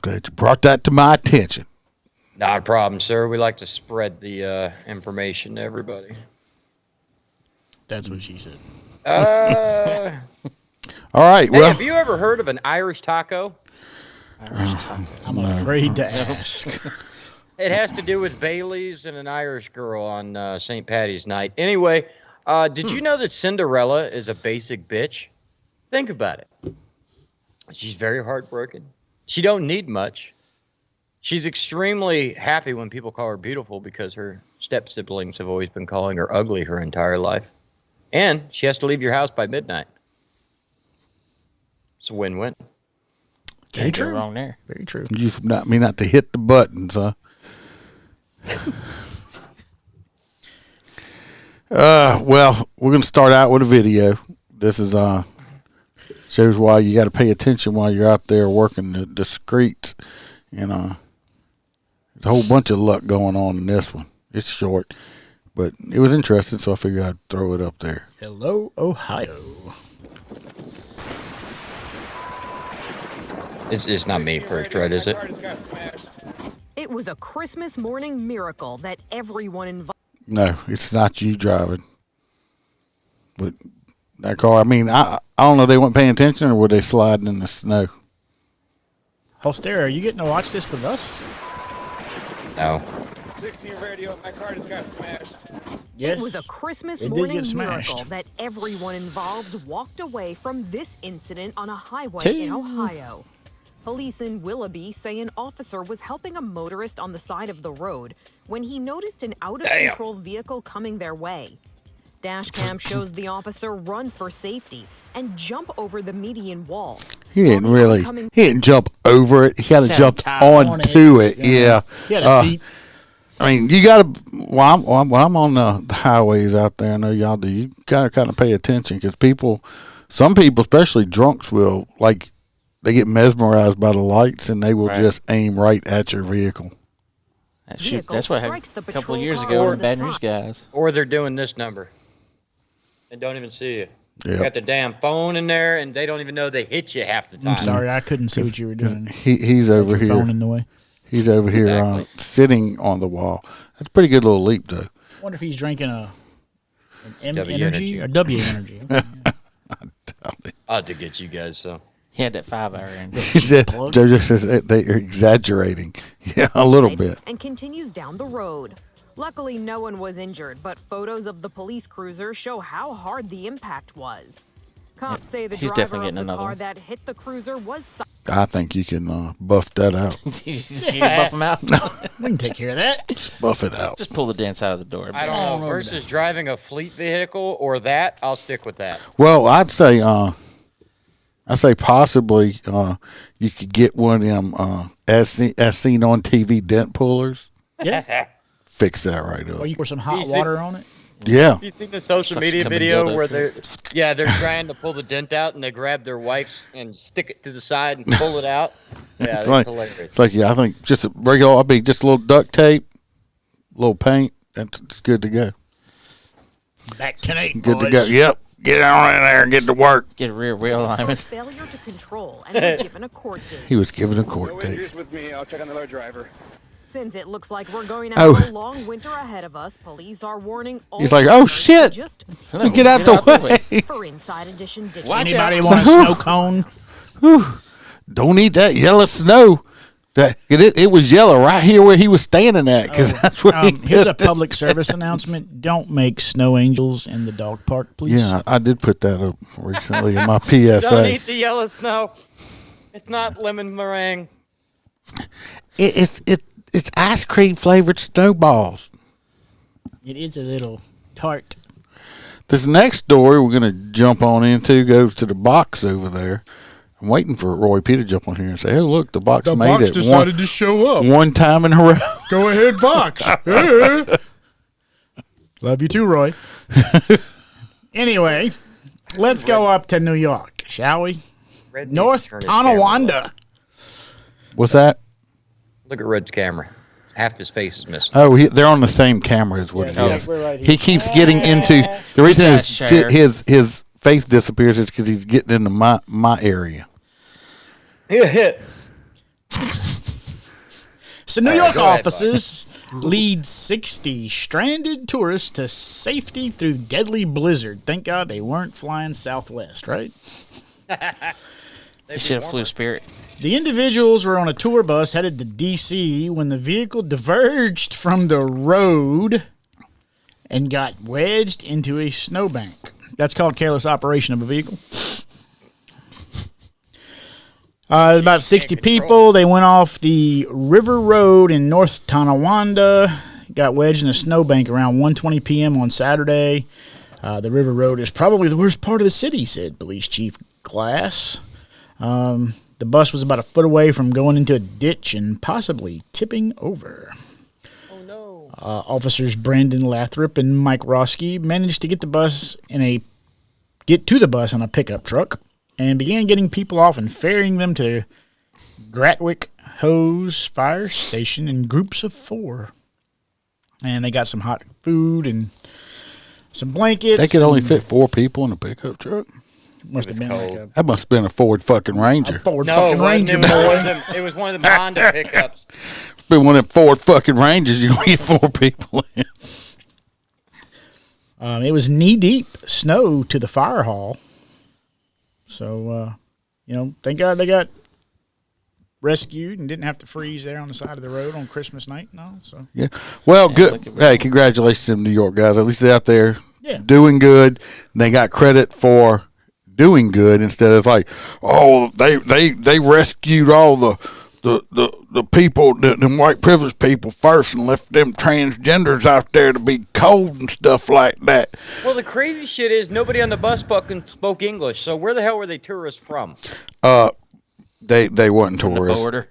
Glad you brought that to my attention. Not a problem, sir. We like to spread the information to everybody. That's what she said. All right. Hey, Well, have you ever heard of an Irish taco? I'm afraid to ask. It has to do with Bailey's and an Irish girl on St. Patty's night. Anyway, did you know that Cinderella is a basic bitch? Think about it. She's very heartbroken. She don't need much. She's extremely happy when people call her beautiful because her step-siblings have always been calling her ugly her entire life. And she has to leave your house by midnight. It's a win-win. Very Can't go true. wrong there. Very true. you not me not to hit the buttons, huh? Well, we're gonna start out with a video. This is shows why you got to pay attention while you're out there working the streets, and there's a whole bunch of luck going on in this one. It's short, but it was interesting, so I figured I'd throw it up there. Hello, Ohio. It's not me first, right, is it? It was a Christmas morning miracle that everyone involved. No, it's not you driving, but that car. I mean, I don't know. They weren't paying attention, or were they sliding in the snow? Holster, are you getting to watch this with us? No. 16 radio, my car just got smashed. Yes. It was a Christmas it did morning get smashed. miracle that everyone involved walked away from this incident on a highway in Ohio. Police in Willoughby say an officer was helping a motorist on the side of the road when he noticed an out-of-control vehicle coming their way. Dashcam shows the officer run for safety and jump over the median wall. He didn't really. He didn't jump over it. He had to jump on onto it. Yeah. He had a seat. I mean, you got to. When I'm on the highways out there, I know y'all do. You got to kind of pay attention because some people, especially drunks, will like. They get mesmerized by the lights and they will just aim right at your vehicle. Shoot, that's what happened a couple of years car ago on with the Baton Rouge side. guys. Or they're doing this number and don't even see you. Yeah. Got the damn phone in there, and they don't even know they hit you half the time. I'm sorry, I couldn't see what you were doing. He's over Your phone here. in the way. He's over here Exactly. sitting on the wall. That's a pretty good little leap, though. I wonder if he's drinking an M W energy energy. or W energy. Okay. I'll have to get you guys, so. He had that 5-hour in. He said, JoJo says they are exaggerating. Yeah, a little bit. And continues down the road. Luckily, no one was injured, but photos of the police cruiser show how hard the impact was. Cops say the He's driver definitely of getting the another car one. that hit the cruiser was I think you can buff that out. You just buff him out. We can take care of that. Just buff it out. Just pull the dents out of the door. I don't know. Versus driving a fleet vehicle or that, I'll stick with that. Well, I'd say possibly you could get one of them as seen on TV dent pullers. Yeah. Fix that right up. Or you pour some hot Easy. water on it. Yeah. You seen the social Sucks media coming video dildo. where they're trying to pull the dent out and they grab their wipes and stick it to the side and pull it out? Yeah, It's that's like, hilarious. it's like, yeah, I think just a regular, just a little duct tape, a little paint, that's it's good to go. Back 10-8, Good boys. to go. Yep. Get on in there and get to work. Get a rear wheel showed alignment. failure to control and was given a court date. He was given a No court date. injuries with me. I'll check on the other driver. Since it looks like we're going to Oh. have a long winter ahead of us, police are warning all He's like, oh, drivers to shit. just Get out the way. for Inside Edition Digital. Watch Anybody out. want a snow cone? Don't eat that yellow snow. It was yellow right here where he was standing at because that's where he Here's a missed it. public service announcement. Don't make snow angels in the dog park, please. Yeah, I did put that up recently in my Don't PSA. eat the yellow snow. It's not lemon meringue. It's ice cream flavored snowballs. It is a little tart. This next story we're going to jump on into goes to the box over there. I'm waiting for Roy P to jump on here and say, "Hey, look, the box made it to show up. one time in a row." Go ahead, Box. Love you too, Roy. Anyway, let's go up to New York, shall we? Red needs North to turn his camera Tonawanda. What's that? Look at Red's camera. Half his face is missing. Oh, they're on the same camera, is what it Yeah, is. we're right here. He keeps getting into the reason He's got share. his face disappears is because he's getting into my area. He hit. So New York go ahead, officers lead 60 stranded tourists to safety through deadly blizzard. Thank God they weren't flying Southwest, right? They should have flew Spirit. The individuals were on a tour bus headed to D.C. when the vehicle diverged from the road and got wedged into a snowbank. That's called careless operation of a vehicle. About 60 people. They went off the River Road in North Tonawanda, got wedged in a snowbank around 1:20 p.m. on Saturday. The River Road is probably the worst part of the city, said Police Chief Glass. The bus was about a foot away from going into a ditch and possibly tipping over. Oh, no. Officers Brandon Lathrop and Mike Roski managed to get to the bus on a pickup truck and began getting people off and ferrying them to Gratwick Hose Fire Station in groups of 4. And they got some hot food and some blankets. They could only fit 4 people in a pickup truck. Must have been like That must have been a Ford fucking Ranger. a Ford No, fucking Ranger, boy. it was one of the Honda pickups. It's been one of them Ford fucking Rangers. You get 4 people in. It was knee-deep snow to the fire hall. So, thank God they got rescued and didn't have to freeze there on the side of the road on Christmas night. No, so Yeah. Well, good. Hey, congratulations to them New York guys. At least they're out there doing good. They got credit for doing good instead of like, oh, they rescued all the people, them white privileged people first and left them transgenders out there to be cold and stuff like that. Well, the crazy shit is nobody on the bus fucking spoke English. So where the hell were they tourists from? They weren't tourists. The border.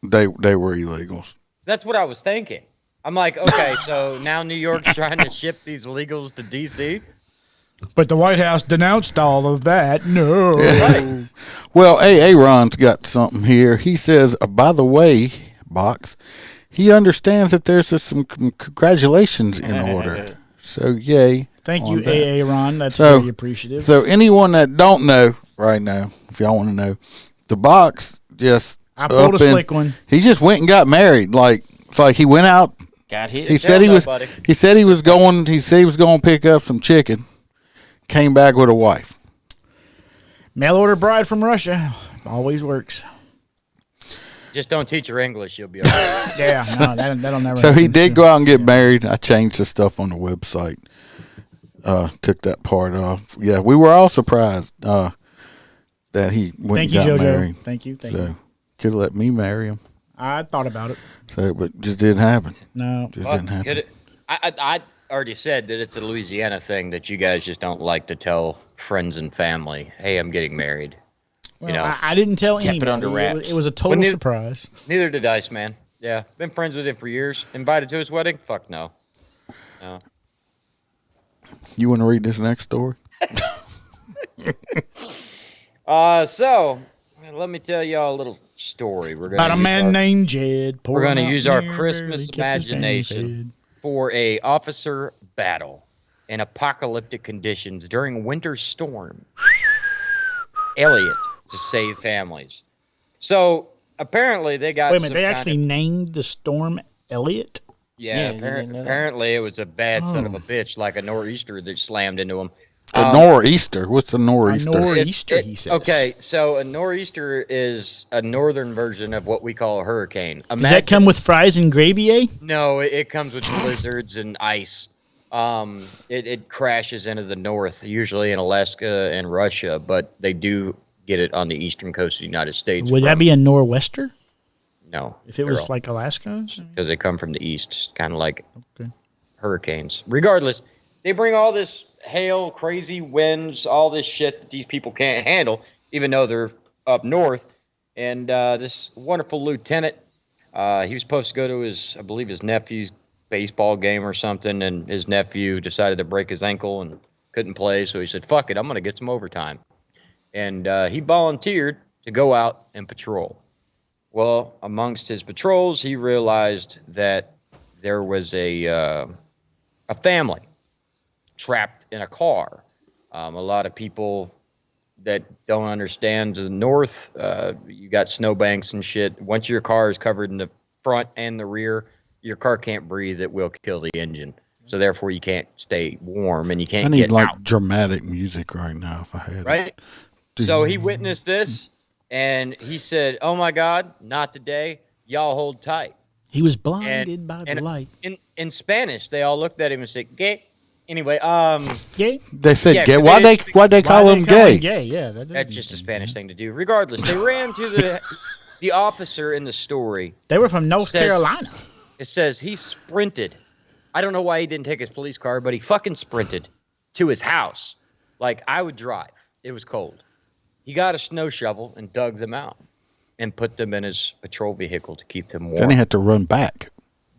They were illegals. That's what I was thinking. I'm like, okay, so now New York's trying to ship these illegals to D.C.? But the White House denounced all of that. No. Right. Well, Aaron's got something here. He says, by the way, Box, he understands that there's some congratulations in order. So, yay. Thank you, that. Aaron. That's very appreciative. So, anyone that don't know right now, if y'all want to know, the Box just I pulled a slick one. He just went and got married. It's like he went out. Got hit. He said he was going to pick up some chicken. Came back with a wife. Mail order bride from Russia always works. Just don't teach her English, you'll be all right. Yeah, no, that'll never. So happen. he did go out and get married. I changed the stuff on the website. Took that part off. Yeah, we were all surprised that he went and got Jojo. married. Thank you. So could have let me marry him. I thought about it. So, but just didn't happen. No, Didn't happen. I already said that it's a Louisiana thing that you guys just don't like to tell friends and family, hey, I'm getting married. Well, I didn't tell Kept anybody. it under wraps. It was a total surprise. Neither did Ice Man. Yeah, been friends with him for years. Invited to his wedding? Fuck no. No. You want to read this next story? So let me tell y'all a little story. About a man named Jed. We're going to use our Christmas imagination for a officer battle in apocalyptic conditions during a winter storm. Elliot to save families. So apparently they got. Wait a minute, they actually named the storm Elliot? Yeah, apparently it was a bad son of a bitch, like a nor'easter that slammed into him. A nor'easter. What's a nor'easter? A nor'easter, he says. Okay, so a nor'easter is a northern version of what we call a hurricane. Does that come with fries and gravy, eh? No, it comes with blizzards and ice. It crashes into the north, usually in Alaska and Russia, but they do get it on the eastern coast of the United States. Would that be a nor'wester? No. If it was like Alaska? Because they come from the east, kind of like hurricanes. Regardless, they bring all this hail, crazy winds, all this shit that these people can't handle, even though they're up north. And this wonderful lieutenant, he was supposed to go to his nephew's baseball game or something, and his nephew decided to break his ankle and couldn't play, so he said, fuck it, I'm going to get some overtime. And he volunteered to go out and patrol. Well, amongst his patrols, he realized that there was a family trapped in a car. A lot of people that don't understand the north, you got snowbanks and shit. Once your car is covered in the front and the rear, your car can't breathe. It will kill the engine. So therefore, you can't stay warm and you can't I need get like out. dramatic music right now if I had it. Right? So he witnessed this, and he said, "Oh my God, not today! Y'all hold tight." He was blinded by the And light. in Spanish, they all looked at him and said, "Gay." Anyway, Gay? They said Yeah, gay. 'cause Why they they why they call him gay? Gay, yeah. that's just a Spanish thing to do. Regardless, they ran to the officer in the story. They were from North Says- Carolina. It says he sprinted. I don't know why he didn't take his police car, but he fucking sprinted to his house. Like I would drive. It was cold. He got a snow shovel and dug them out and put them in his patrol vehicle to keep them warm. Then he had to run back.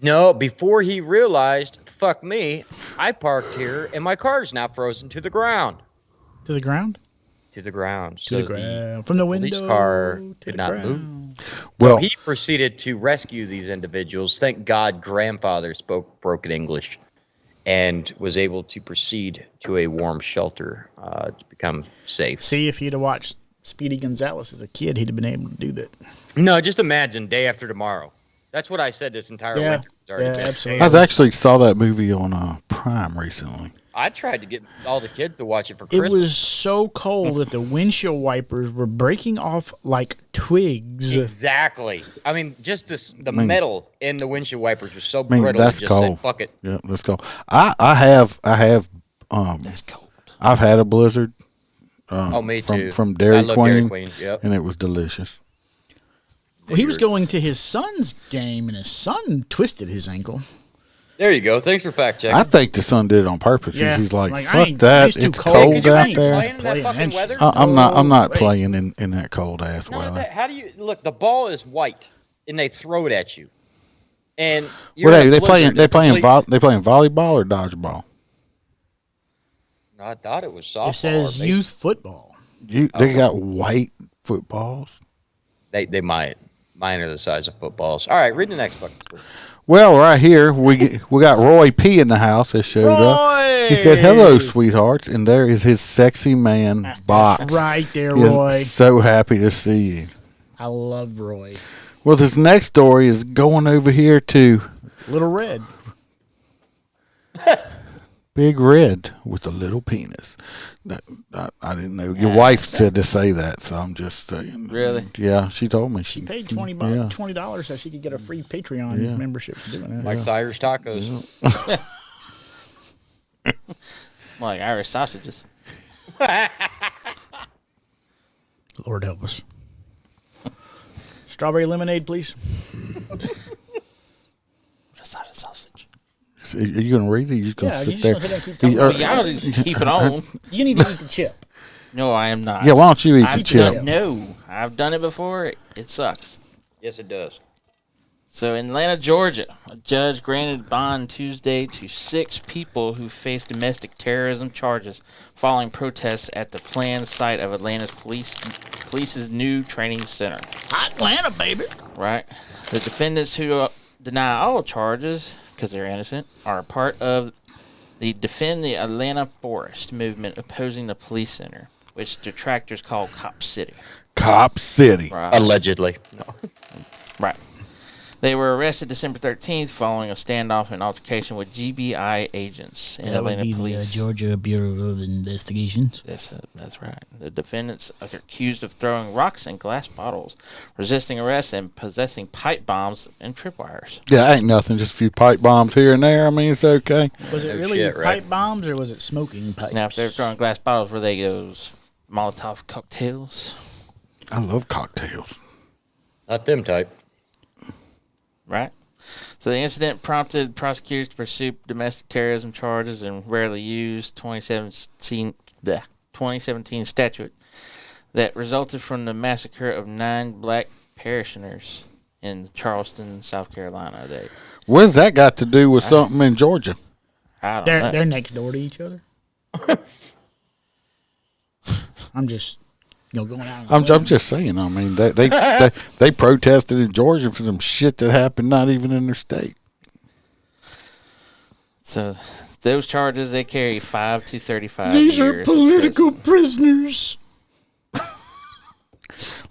No, before he realized, fuck me, I parked here and my car's now frozen to the ground. To the ground? To the ground. To the ground. From the window. Police car to did the not ground. move. Well, So he proceeded to rescue these individuals. Thank God grandfather spoke broken English and was able to proceed to a warm shelter to become safe. See, if he'd have watched Speedy Gonzales as a kid, he'd have been able to do that. No, just imagine day after tomorrow. That's what I said this entire Yeah, winter. It's already yeah, been. absolutely. I actually saw that movie on Prime recently. I tried to get all the kids to watch it for It Christmas. was so cold that the windshield wipers were breaking off like twigs. Exactly. I mean, just the mean- metal in the windshield wipers was so I mean, brittle. that's it just cold. Said, fuck it. Yeah, let's go. I have That's cold. I've had a blizzard. Oh, me from, too. From I Dairy love Queen, Dairy Queen. Yep. and it was delicious. Well, he was going to his son's game, and his son twisted his ankle. There you go. Thanks for fact checking. I think the son did it on purpose. Yeah, He's like, like, I fuck ain't- that. it's too It's cold. cold Could you out ain't there. playing in that Playing fucking that weather? shit. I'm not way. playing in that cold ass No, weather. how do you look? The ball is white, and they throw it at you. And Well, you're in a they playing blizzard. they playing volleyball or dodgeball. I thought it was softball. It says or youth football. They got white footballs. They might. Mine are the size of footballs. All right, read the next fucking story. Well, right here we got Roy P in the house that showed up. He said, "Hello, sweethearts," and there is his sexy man box. Right there, He is Roy. so happy to see you. I love Roy. Well, this next story is going over here to Little Red. Big Red with a little penis. I didn't know. Your wife said to say that, so I'm just saying. Really? Yeah, she told me. She paid $20 so she could get a free Patreon membership for doing that. Mike's Irish tacos. Like Irish sausages. Lord help us. Strawberry lemonade, please. What is that, a sausage? Are you going to read it? You're just going to Yeah, sit you there? just gonna keep talking Or- about Y'all just keep it on. You need to eat the chip. No, I am not. yeah, why don't you eat the I've chip? done, no, I've done it before. It sucks. Yes, it does. So in Atlanta, Georgia, a judge granted bond Tuesday to 6 people who face domestic terrorism charges following protests at the planned site of Atlanta's police's new training center. Atlanta, baby. Right? The defendants who deny all charges because they're innocent are part of the Defend the Atlanta Forest movement opposing the police center, which detractors call Cop City. Cop City. Right. Allegedly. No. Right. They were arrested December 13th following a standoff and altercation with GBI agents in That would Atlanta be the police. Georgia Bureau of Investigations. Yes, that's right. The defendants are accused of throwing rocks and glass bottles, resisting arrest, and possessing pipe bombs and tripwires. Yeah, ain't nothing. Just a few pipe bombs here and there. I mean, it's okay. Was it No really shit, pipe right? bombs or was it smoking pipes? Now, if they're throwing glass bottles, were they those Molotov cocktails? I love cocktails. Not them type. Right? So the incident prompted prosecutors to pursue domestic terrorism charges and rarely used 2017 statute that resulted from the massacre of 9 black parishioners in Charleston, South Carolina. What's that got to do with something in Georgia? I don't know. They're next door to each other. I'm just going out. I'm just saying. I mean, they protested in Georgia for some shit that happened not even in their state. So those charges, they carry 5 to 35 These are years. of political prison. prisoners.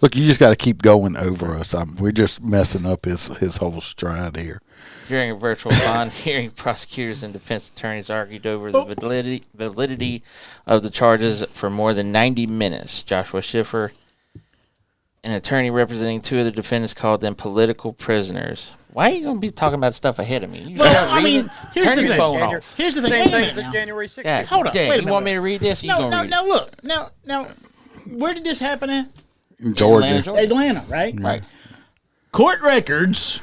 Look, you just got to keep going over us. We're just messing up his whole stride here. During a virtual bond hearing, prosecutors and defense attorneys argued over the validity of the charges for more than 90 minutes. Joshua Schiffer, an attorney representing two of the defendants, called them political prisoners. Why are you going to be talking about stuff ahead of me? You Well, I mean, here's turn the your thing. phone off. Here's the thing. Same Wait a thing minute as now. January 6th. God, Hold on, dang, wait a you want minute. me to read this? Or you No, gonna no, read it? no. Look, now, where did this happen at? In Georgia. Atlanta, Georgia. Atlanta, right? Right. Court records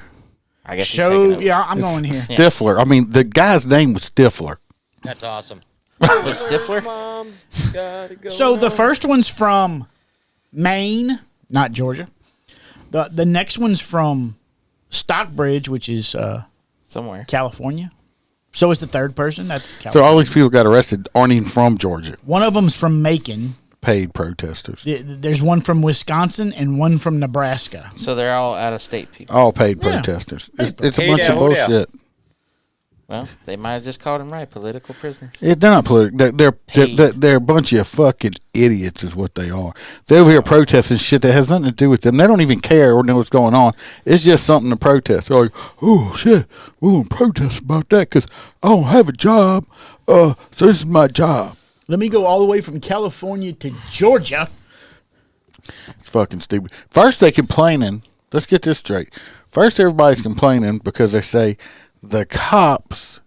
I guess show. Yeah, I'm going here. Stifler. I mean, the guy's name was Stifler. That's awesome. Was Stifler? Mom, gotta go So the now. first one's from Maine, not Georgia. The next one's from Stockbridge, which is Somewhere. California. So is the third person. That's So California. all these people got arrested aren't even from Georgia. One of them's from Macon. Paid protesters. There's one from Wisconsin and one from Nebraska. So they're all out of state people. All paid Yeah. protesters. It's a Hey, bunch of hold down. bullshit. Well, they might have just called them right, political prisoners. They're not political. Paid. They're a bunch of fucking idiots, is what they are. They're over here protesting shit that has nothing to do with them. They don't even care or know what's going on. It's just something to protest. They're like, oh shit, we're gonna protest about that because I don't have a job. So this is my job. Let me go all the way from California to Georgia. It's fucking stupid. First, they complaining. Let's get this straight. First, everybody's complaining because they say the cops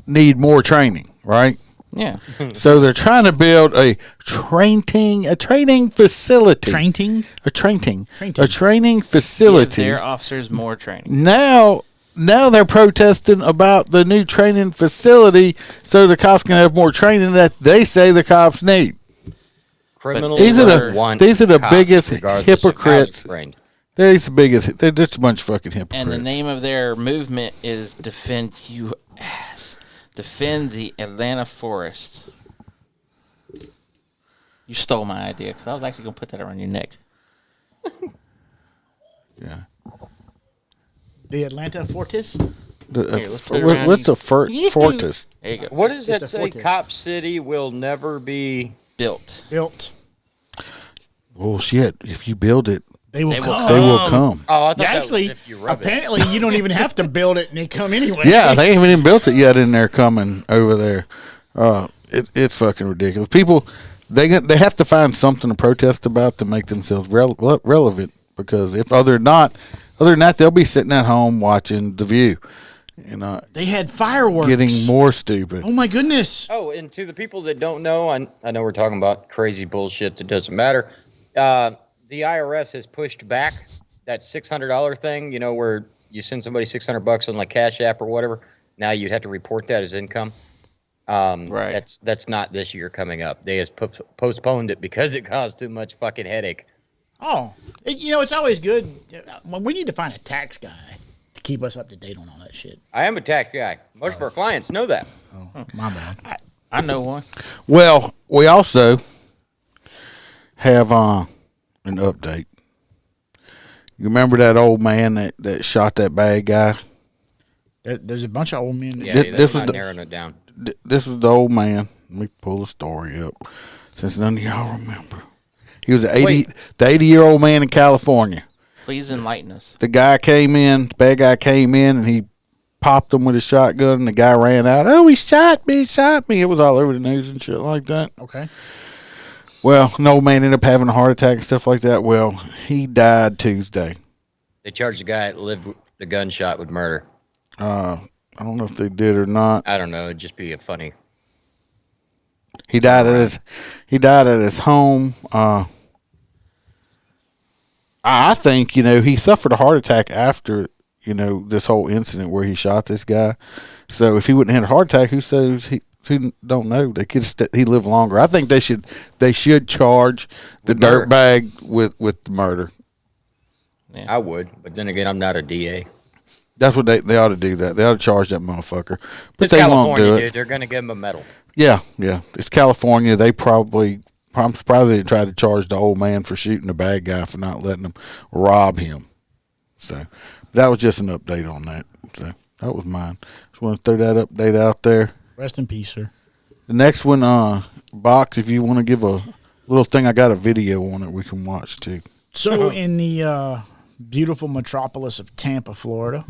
need more training, right? Yeah. So they're trying to build a training facility. Training? A training Give facility. their officers more training. Now they're protesting about the new training facility so the cops can have more training that they say the cops need. criminals These are don't the- want these are the cops, biggest regardless of how they're hypocrites. trained. They're the biggest. They're just a bunch of fucking hypocrites. And the name of their movement is Defend U.S. Defend the Atlanta Forest. You stole my idea because I was actually going to put that around your neck. Yeah. The Atlanta Fortis? Here, let's put it around What's you. a fortis? There you go. What does that It's a say? fortress. Cop City will never be. Built. Built. Well, shit. If you build it, They will They will come. they will come. Oh, I thought Yeah, that was actually, if you rub it. apparently, you don't even have to build it and they come anyway. Yeah, they haven't even built it yet in there coming over there. It's fucking ridiculous. People, they have to find something to protest about to make themselves relevant because if other than that, they'll be sitting at home watching The View and They had fireworks. getting more stupid. Oh, my goodness. Oh, and to the people that don't know, I know we're talking about crazy bullshit that doesn't matter. The IRS has pushed back that $600 thing, you know, where you send somebody $600 on like Cash App or whatever. Now you'd have to report that as income. Right. That's not this year coming up. They has postponed it because it caused too much fucking headache. Oh, it's always good. Well, we need to find a tax guy to keep us up to date on all that shit. I am a tax guy. Most of our clients know that. Oh, my bad. I know one. Well, we also have an update. You remember that old man that shot that bad guy? There's a bunch of old men. Yeah, This that's is not the- narrowing it down. This was the old man. Let me pull the story up, since none of y'all remember. He was the 80-year-old man in California. Please enlighten us. The bad guy came in, and he popped him with a shotgun, and the guy ran out. Oh, he shot me. It was all over the news and shit like that. Okay. Well, an old man ended up having a heart attack and stuff like that. Well, he died Tuesday. They charged the guy that lived with the gunshot with murder. I don't know if they did or not. I don't know. It'd just be a funny. He died at his home. I think, he suffered a heart attack after, this whole incident where he shot this guy. So if he wouldn't have had a heart attack, who says who don't know? They could he lived longer. I think they should charge the With murder. dirtbag with the murder. I would, but then again, I'm not a DA. That's what they ought to do. That they ought to charge that motherfucker, but It's they California, won't do it. dude. They're gonna give him a medal. Yeah. It's California. I'm surprised they tried to charge the old man for shooting the bad guy for not letting him rob him. So that was just an update on that. So that was mine. Just want to throw that update out there. Rest in peace, sir. The next one, Box, if you want to give a Little thing, I got a video on it we can watch too. So, in the beautiful metropolis of Tampa, Florida,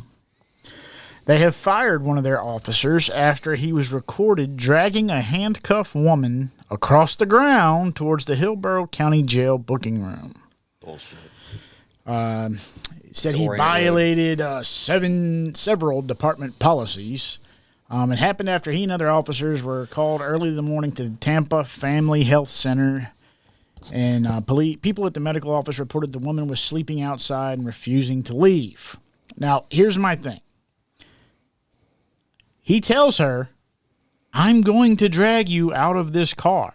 they have fired one of their officers after he was recorded dragging a handcuffed woman across the ground towards the Hillsborough County Jail booking room. Bullshit. Said he violated several department policies. It happened after he and other officers were called early in the morning to the Tampa Family Health Center. And people at the medical office reported the woman was sleeping outside and refusing to leave. Now, here's my thing. He tells her, I'm going to drag you out of this car.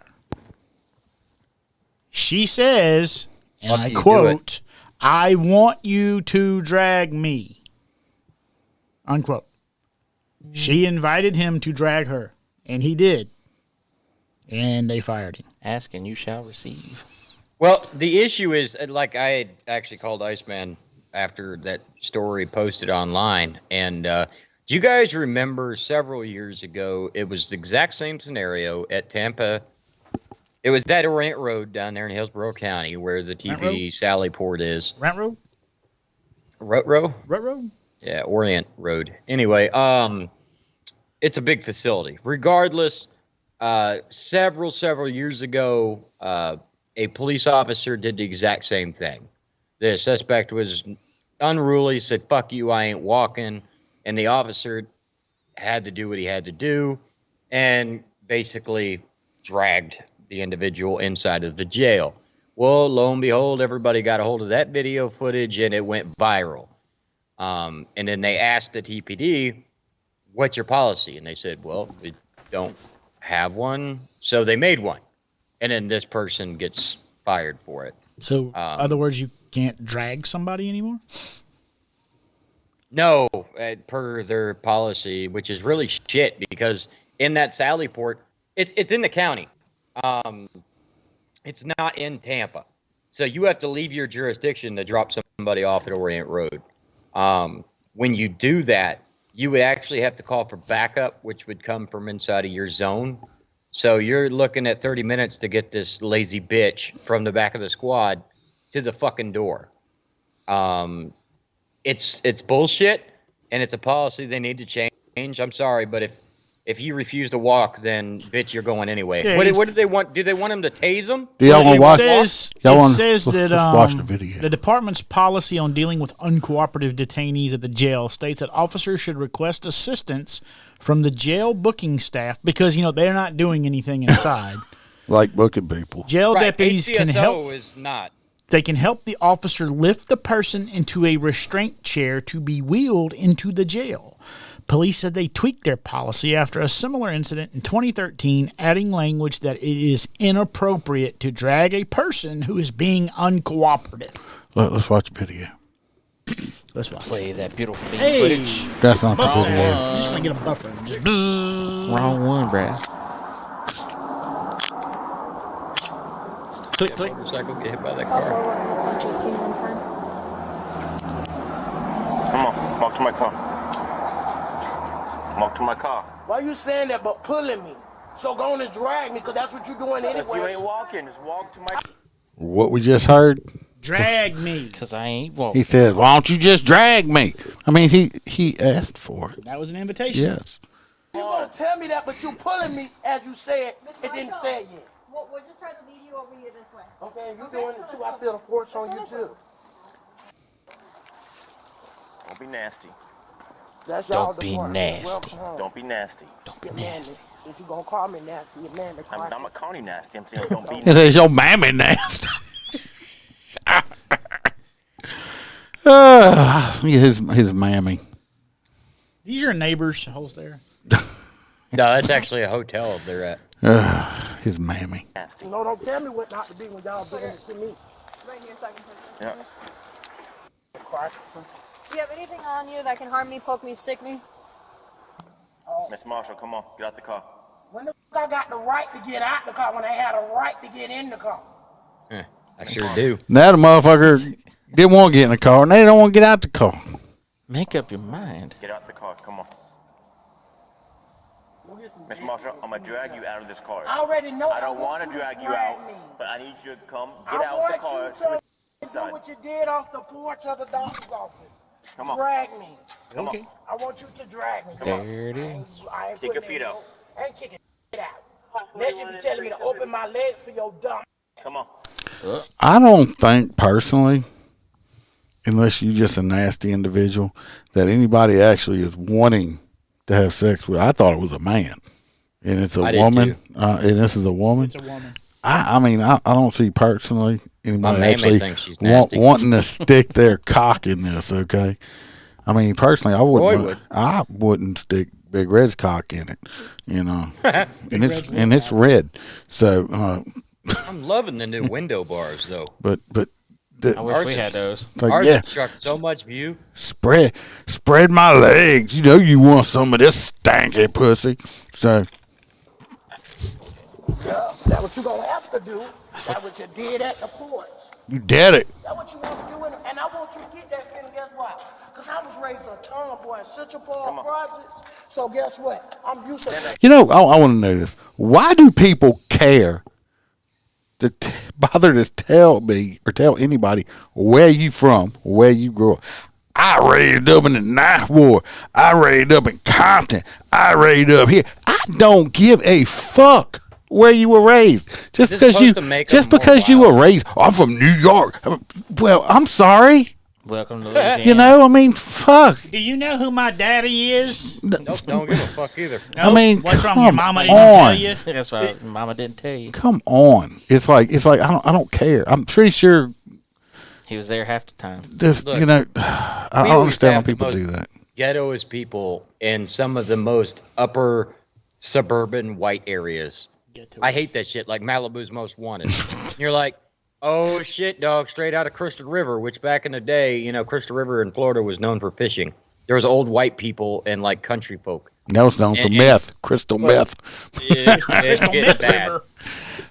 She says, and I quote, I want you to drag me. Unquote. She invited him to drag her, and he did. And they fired him. Ask and you shall receive. Well, the issue is, like, I had actually called Iceman after that story posted online, and do you guys remember several years ago, it was the exact same scenario at Tampa. It was that Orient Road down there in Hillsborough County where the TPD Sally Port is. Rent Road? Rut Road? Yeah, Orient Road. Anyway, it's a big facility. Regardless, several years ago, a police officer did the exact same thing. The suspect was unruly, said, fuck you, I ain't walking. And the officer had to do what he had to do and basically dragged the individual inside of the jail. Well, lo and behold, everybody got a hold of that video footage and it went viral. And then they asked the TPD, what's your policy? And they said, well, we don't have one. So they made one. And then this person gets fired for it. So, in other words, you can't drag somebody anymore? No, per their policy, which is really shit because in that Sally Port, it's in the county. It's not in Tampa. So you have to leave your jurisdiction to drop somebody off at Orient Road. When you do that, you would actually have to call for backup, which would come from inside of your zone. So you're looking at 30 minutes to get this lazy bitch from the back of the squad to the fucking door. It's bullshit, and it's a policy they need to change. I'm sorry, but if you refuse to walk, then bitch, you're going anyway. Yeah, what do they want? Do they want him to tase them? Do y'all want to watch? It says that let's watch the video. The department's policy on dealing with uncooperative detainees at the jail states that officers should request assistance from the jail booking staff because, they're not doing anything inside. Like booking people. Jail deputies HCSO can help. is not. They can help the officer lift the person into a restraint chair to be wheeled into the jail. Police said they tweaked their policy after a similar incident in 2013, adding language that it is inappropriate to drag a person who is being uncooperative. Let's watch the video. Let's watch. Play that beautiful beam Hey. footage. That's not the Buffer. video. I'm just going to get a buffer. Wrong one, Brad. Click, click. Motorcycle get hit by that car. Come on, walk to my car. Walk to my car. Why you saying that but pulling me? So go on and drag me, because that's what you're doing If you anyway. ain't walking, just walk to my. What we just heard, Drag me. Because I ain't walking. he said, "Why don't you just drag me?" I mean, he asked for it. That was an invitation. Yes. You gonna tell me that, but you pulling me as you said. It didn't say it yet. Well, we're just trying to lead you over here this way. Okay, you doing it too. I feel the force on you too. Don't be nasty. That's y'all Don't be department. nasty. Welcome home. Don't be nasty. Don't be Your man, nasty. if you gonna call me nasty, your man, I'm not calling you nasty. I'm saying don't be He nasty. says, "Your mammy nasty." His mammy. These are neighbors, holes there. No, that's actually a hotel they're at. His mammy. No, don't tell me what not to be when y'all doing it to me. Right here, so I can touch Yeah. Do you have anything on you that can harm me, poke me, stick me? Miss Marshall, come on, get out the car. When the I got the right to get out the car when I had a right to get in the car? I sure do. Now the motherfucker didn't want to get in the car, and they don't want to get out the car. Make up your mind. Get out the car. Come on. Miss Marshall, I'm gonna drag you out of this car. I already know. I don't want to drag you out, but I need you to come get out of the car. Do what you did off the porch of the doctor's office. Come on. Drag me. Come on. I want you to drag me. There it is. I ain't Kick your putting feet in out. I ain't kicking it out. Unless you be telling me to open my leg for your dumb. Come on. I don't think personally, unless you're just a nasty individual, that anybody actually is wanting to have sex with. I thought it was a man, and it's a I did woman, too. and this is a woman. It's a woman. I mean, I don't see personally anybody mammy actually thinks she's nasty. wanting to stick their cock in this. Okay, I mean, personally, I wouldn't stick Big Red's cock in it. You know, and it's red. So, I'm loving the new window bars though. but I wish we had those. it's like, Ours yeah, obstruct so much view. spread my legs. You know, you want some of this stanky pussy. So, Yeah, that's what you gonna have to do. That's what you did at the porch. you did it. That's what you want to do, and I want you to get that feeling. Guess why? Because I was raised a tomboy in Central Park projects. So guess what? I'm used to that. You know, I want to know this. Why do people care to bother to tell me or tell anybody where you from, where you grew up? I raised up in the Ninth Ward. I raised up in Compton. I raised up here. I don't give a fuck where you were raised. Just Is this because supposed to make just them more because you were wild? raised. I'm from New York. Well, I'm sorry. Welcome to Louisiana. You know, I mean, fuck. Do you know who my daddy is? Nope, don't give a fuck either. I mean, What's wrong? come Your mama didn't on. tell you? That's why Mama didn't tell you. Come on. It's like I don't care. I'm pretty sure He was there half the time. this. Look, you know, I don't we always understand why have the people do most that. Ghettoest people in some of the most upper suburban white areas. I hate that shit. Like Malibu's Most Wanted. You're like, oh shit, dog, straight out of Crystal River, which back in the day, you know, Crystal River in Florida was known for fishing. There was old white people and like country folk. That was known for and- meth, crystal meth. It's getting Myth bad. River.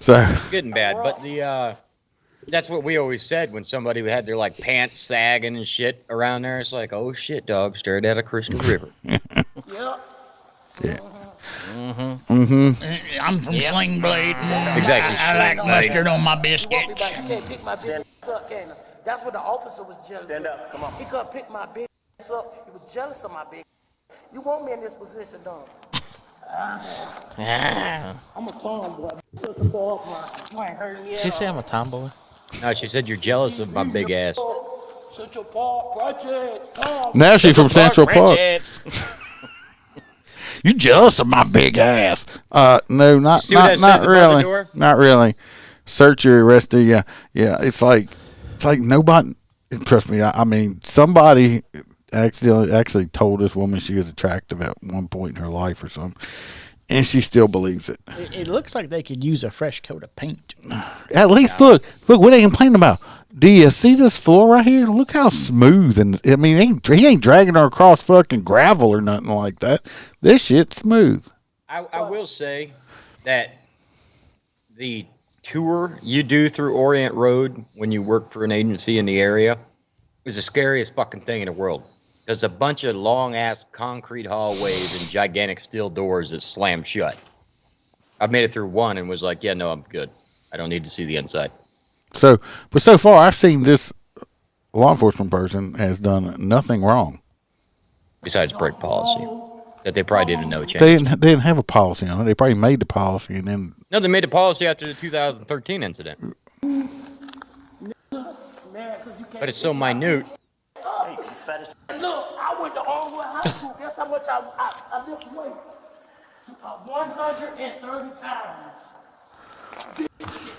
So It's getting bad. But that's what we always said when somebody had their like pants sagging and shit around there. It's like, oh shit, dog, straight out of Crystal River. I'm from Sling Blade. Exactly. I like mustard on my You want me biscuits. back? You can't pick my big ass up, can you? That's what the officer was jealous Stand of. up, come on. He couldn't pick my big ass up. He was jealous of my big ass. You want me in this position, don't you? I'm a tomboy. Such a ball blind. You ain't heard me Did she say I'm a tomboy? No, she said you're jealous of my big ass. Central Park projects. Tom. now she's from Central Park. Bridgets. You jealous of my big ass? No, not See what that said not above the really. door? Not really. Search your arrest. Yeah. It's like nobody. Trust me. I mean, somebody actually told this woman she was attractive at one point in her life or something, and she still believes it. It looks like they could use a fresh coat of paint. At least look what they complaining about. Do you see this floor right here? Look how smooth, and I mean, he ain't dragging her across fucking gravel or nothing like that. This shit's smooth. I will say that the tour you do through Orient Road when you work for an agency in the area is the scariest fucking thing in the world. There's a bunch of long-ass concrete hallways and gigantic steel doors that slam shut. I've made it through one and was like, yeah, no, I'm good. I don't need to see the inside. So, but so far, I've seen this law enforcement person has done nothing wrong. Besides break policy. That they probably didn't know changed. They didn't have a policy on it. They probably made the policy and then. No, they made a policy after the 2013 incident. But it's so minute. Look, I went to Allwood High School. Guess how much I lift weights? 130 pounds.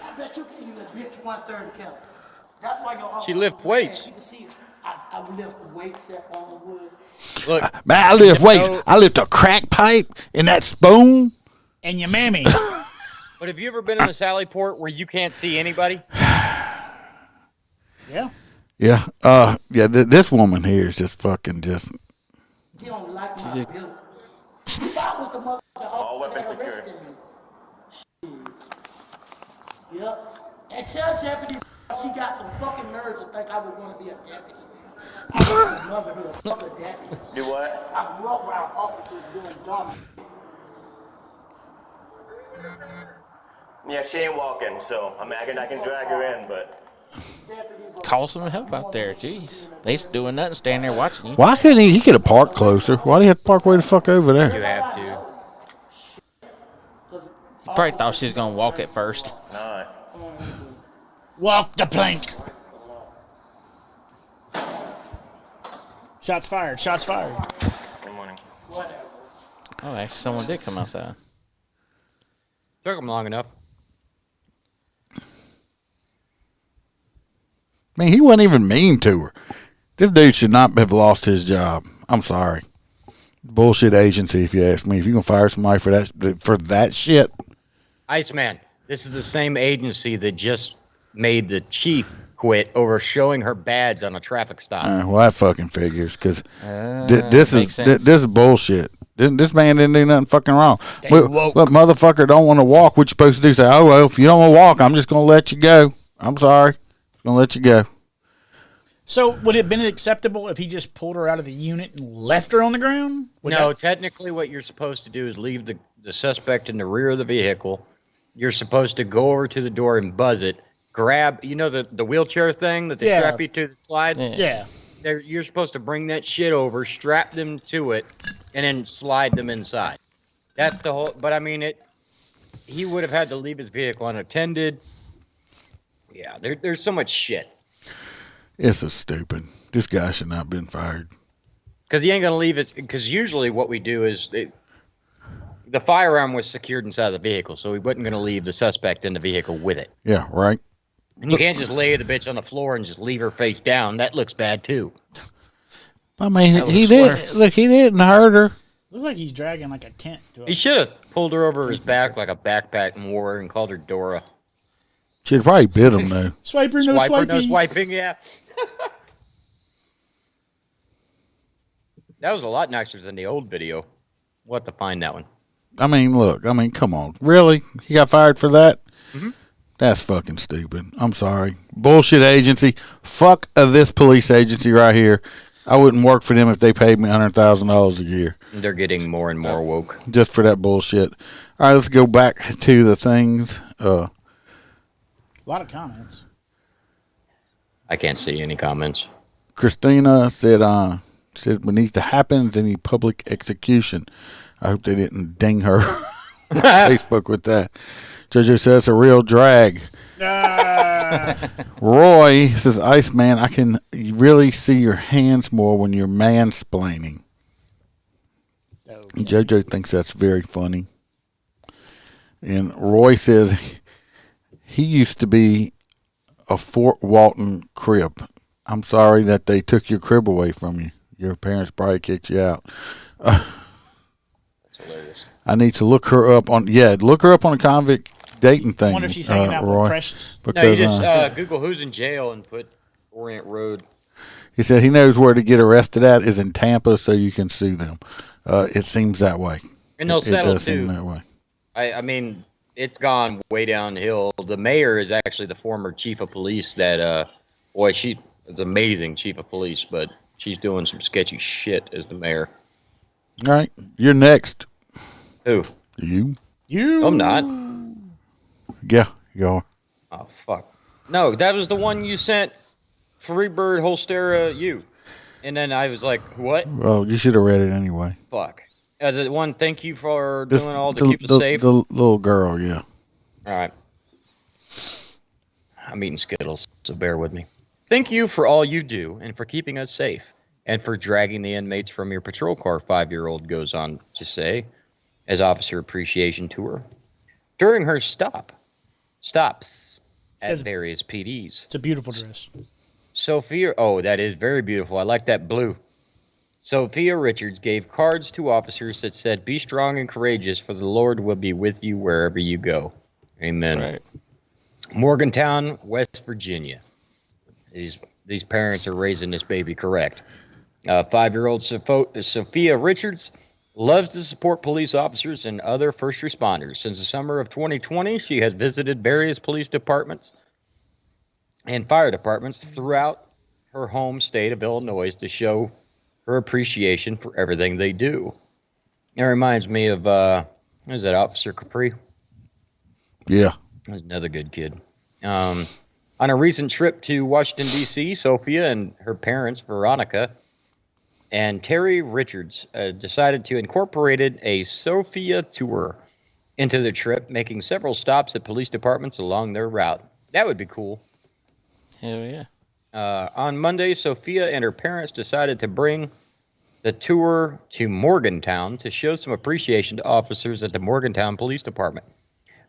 I bet you can lift bitch 130 pounds. That's why your She lift weights. You can see I lift weights at Allwood. Look, Man, I lift weights. I lift a crack pipe and that spoon. And your mammy. but have you ever been in a Sally Port where you can't see anybody? Yeah. Yeah. This woman here is just fucking just. You don't like my ability. If I was the motherfucking officer that arrested me. Shit. Yep. And tell deputy she got some fucking nerves to think I would want to be a deputy. I was a motherhood, fuck a deputy. Do what? I grew up around officers doing dumb shit. Yeah, she ain't walking, so I mean, I can drag her in, but Call some help out there. Jeez. They doing nothing, standing there watching you. Why couldn't he could have parked closer. Why do he have to park way the fuck over You there? have to. He probably thought she was going to walk at first. all right. Walk the plank. Shots fired. Shots fired. Good morning. Oh, actually, someone did come outside. Took him long enough. I mean, he wasn't even mean to her. This dude should not have lost his job. I'm sorry. Bullshit agency, if you ask me. If you're gonna fire somebody for that shit. Iceman, this is the same agency that just made the chief quit over showing her badge on a traffic stop. Well, that fucking figures because this is bullshit. This man didn't do nothing fucking wrong. What motherfucker don't want to walk? What you supposed to do? Say, oh well, if you don't want to walk, I'm just gonna let you go. I'm sorry, I'm gonna let you go. So would it have been acceptable if he just pulled her out of the unit and left her on the ground? Technically what you're supposed to do is leave the suspect in the rear of the vehicle. You're supposed to go over to the door and buzz it. Grab, the wheelchair thing that they strap you to the slides? Yeah. You're supposed to bring that shit over, strap them to it, and then slide them inside. That's the whole, but I mean, he would have had to leave his vehicle unattended. Yeah, there's so much shit. It's a stupid. This guy should not have been fired. Because he ain't going to leave it, because usually what we do is, the firearm was secured inside the vehicle, so he wasn't going to leave the suspect in the vehicle with it. Yeah, right. And you can't just lay the bitch on the floor and just leave her face down. That looks bad, too. I mean, he didn't hurt her. Looks like he's dragging like a tent. He should have pulled her over his back like a backpack and wore her and called her Dora. Should have probably bit him, though. Swiper, no swiping. No swiping, yeah. That was a lot nicer than the old video. We'll have to find that one. I mean, look. I mean, come on. Really? He got fired for that? Mm-hmm. That's fucking stupid. I'm sorry. Bullshit agency. Fuck this police agency right here. I wouldn't work for them if they paid me $100,000 a year. They're getting more and more woke. Just for that bullshit. All right, let's go back to the things. A lot of comments. I can't see any comments. Christina said what needs to happen is any public execution. I hope they didn't ding her on Facebook with that. JoJo says it's a real drag. Roy says, Iceman, I can really see your hands more when you're mansplaining. Okay. JoJo thinks that's very funny. And Roy says he used to be a Fort Walton crib. I'm sorry that they took your crib away from you. Your parents probably kicked you out. That's hilarious. I need to look her up on a convict dating thing. I wonder if she's hanging out Roy, with Precious. because, no, you just Google who's in jail and put Orient Road. He said he knows where to get arrested at is in Tampa, so you can sue them. It seems that way. And they'll settle, it does too. seem that way. I mean, it's gone way downhill. The mayor is actually the former chief of police that, she is amazing chief of police, but she's doing some sketchy shit as the mayor. All right. You're next. Who? You. I'm not. Yeah, you are. Oh, fuck. No, that was the one you sent Freebird Holstera you. And then I was like, what? Well, you should have read it anyway. Fuck. The one, thank you for doing all to keep us safe. The little girl, yeah. All right. I'm eating Skittles, so bear with me. Thank you for all you do and for keeping us safe and for dragging the inmates from your patrol car, 5-year-old goes on to say, as Officer Appreciation Tour. During her stops at various PDs. It's a beautiful dress. Sophia, that is very beautiful. I like that blue. Sophia Richards gave cards to officers that said, be strong and courageous, for the Lord will be with you wherever you go. Amen. Right. Morgantown, West Virginia. These parents are raising this baby correct. 5-year-old Sophia Richards loves to support police officers and other first responders. Since the summer of 2020, she has visited various police departments and fire departments throughout her home state of Illinois to show her appreciation for everything they do. It reminds me of, what is that, Officer Capri? Yeah. That's another good kid. On a recent trip to Washington, D.C., Sophia and her parents, Veronica, and Terry Richards decided to incorporate a Sophia tour into the trip, making several stops at police departments along their route. That would be cool. Hell yeah. On Monday, Sophia and her parents decided to bring the tour to Morgantown to show some appreciation to officers at the Morgantown Police Department,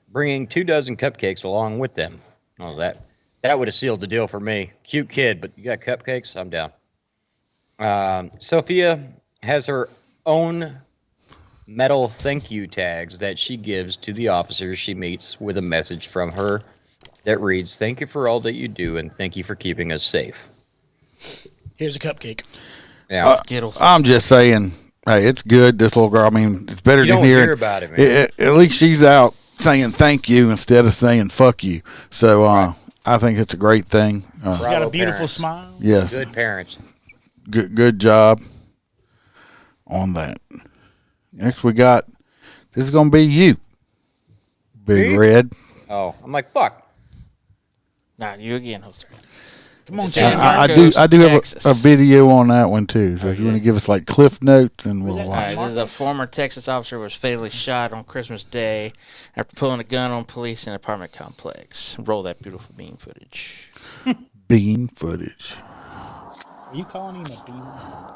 bringing 24 cupcakes along with them. Oh, that would have sealed the deal for me. Cute kid, but you got cupcakes? I'm down. Sophia has her own metal thank you tags that she gives to the officers she meets with a message from her that reads, "Thank you for all that you do, and thank you for keeping us safe." Here's a cupcake. Yeah. Skittles. I'm just saying, hey, it's good. This little girl. I mean, it's better You than don't hearing hear about it, man. At least she's out saying thank you instead of saying fuck you. So I think it's a great thing. She's got a Bravo, beautiful parents. smile. Yes, Good parents. good job on that. Next, we got this is gonna be you, Big Me? Red. Oh, I'm like, fuck. Not you again, Jose. Come on, San Chad. I Marcos, do have Texas. a video on that one too. So if you want to give us like cliff notes, and we'll Where's that watch. All right, it. this is a former Texas officer was fatally shot on Christmas Day after pulling a gun on police in an apartment complex. Roll that beautiful beam footage. Bean footage. Are you calling him a beamer?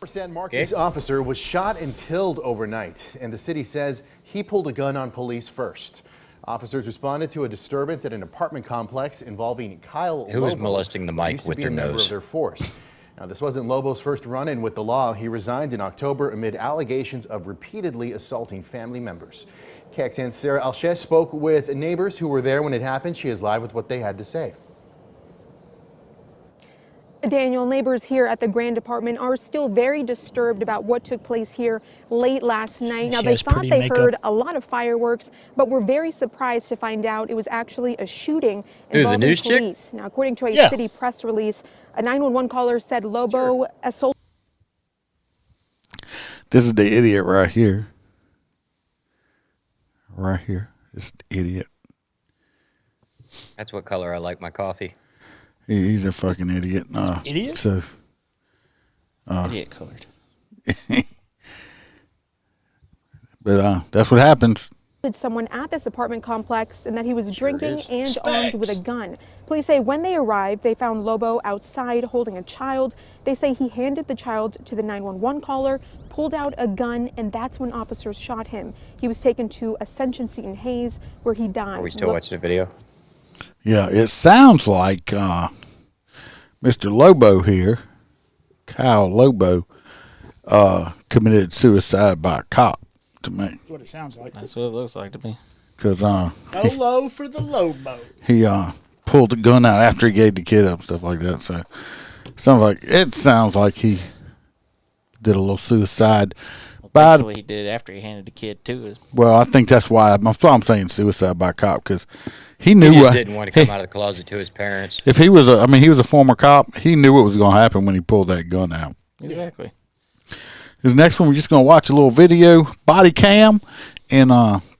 San Marcos officer was shot and killed overnight, and the city says he pulled a gun on police first. Officers responded to a disturbance at an apartment complex involving Kyle Who was Lobo, molesting the who mic used to with be their a member nose? of their force. Now, this wasn't Lobo's first run-in with the law. He resigned in October amid allegations of repeatedly assaulting family members. KXAN's Sarah Alshesh spoke with neighbors who were there when it happened. She is live with what they had to say. Daniel, neighbors here at the Grand Department are still very disturbed about what took place here late last night. Now, She they has thought pretty they makeup. heard a lot of fireworks, but were very surprised to find out it was actually a shooting Who's, the involving news chick? police. Now, according to a Yeah. city press release, a 911 caller said Lobo assaulted. This is the idiot right here. Right here. This idiot. That's what color I like my coffee. He's a fucking idiot. Idiot? So Idiot colored. but that's what happens. Someone at this apartment complex and that he was drinking is. and Specs. armed with a gun. Police say when they arrived, they found Lobo outside holding a child. They say he handed the child to the 911 caller, pulled out a gun, and that's when officers shot him. He was taken to Ascension Seton Hayes, where he died. Are we still watching the video? Yeah, it sounds like Mr. Lobo here, Kyle Lobo, committed suicide by a cop to me. That's what it sounds like. That's what it looks like to me. Because Low for the Lobo. he pulled the gun out after he gave the kid up and stuff like that. So it sounds like he did a little suicide. Thankfully, he did after he handed the kid to us. Well, I think that's why I'm saying suicide by a cop, because he knew He just didn't want to come out of the closet to his parents. if he was he was a former cop. He knew what was going to happen when he pulled that gun out. Exactly. This next one, we're just going to watch a little video, body cam, and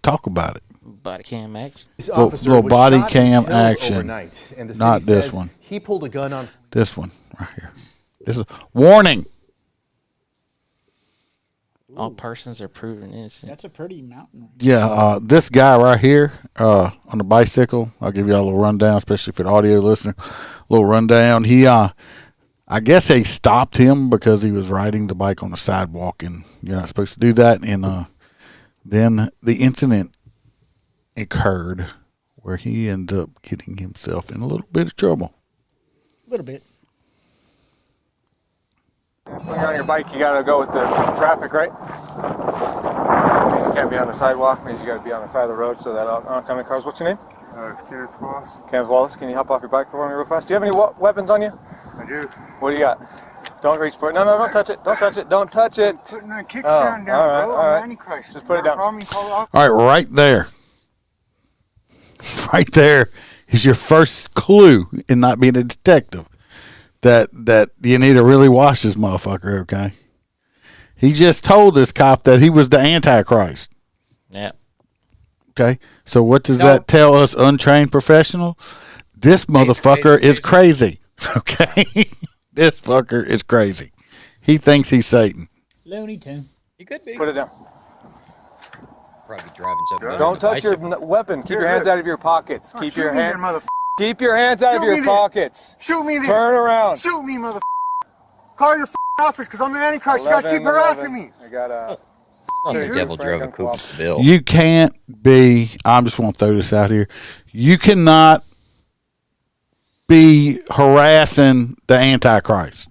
talk about it. Body cam action. This Little officer body was shot and cam killed action. overnight, and the Not city this says one. He pulled a gun on. This one right here. This is warning. All persons are proven innocent. That's a pretty mountain. Yeah, this guy right here on the bicycle. I'll give you all a little rundown, especially for the audio listener. A little rundown. He, I guess they stopped him because he was riding the bike on the sidewalk, and you're not supposed to do that. And then the incident occurred where he ended up getting himself in a little bit of trouble. A little bit. When you're on your bike, you gotta go with the traffic, right? You can't be on the sidewalk. Means you gotta be on the side of the road so that oncoming cars. What's your name? Kenneth Wallace. Kenneth Wallace. Can you hop off your bike for me real fast? Do you have any weapons on you? I do. What do you got? Don't reach for it. No, don't touch it. Don't touch it. Don't touch it. Putting my kickstand Oh, down all right, below. all right. I'm Antichrist. Just put it down. Call me, call off. All right, right there. Right there is your first clue in not being a detective. That you need to really watch this motherfucker, okay? He just told this cop that he was the Antichrist. Yeah. Okay, so what does that tell us untrained professionals? This motherfucker is crazy. Okay, this fucker is crazy. He thinks he's Satan. Looney Tune. He could be. Put it down. Probably driving something. Don't touch your weapon. Keep your hands out of your pockets. Keep your hands. Keep your hands out of your pockets. Shoot me there. Turn around. Shoot me, mother. Call your office because I'm the Antichrist. You guys keep harassing me. I got a. The devil drove a coupe to Bill. You can't be. I just want to throw this out here. You cannot be harassing the Antichrist.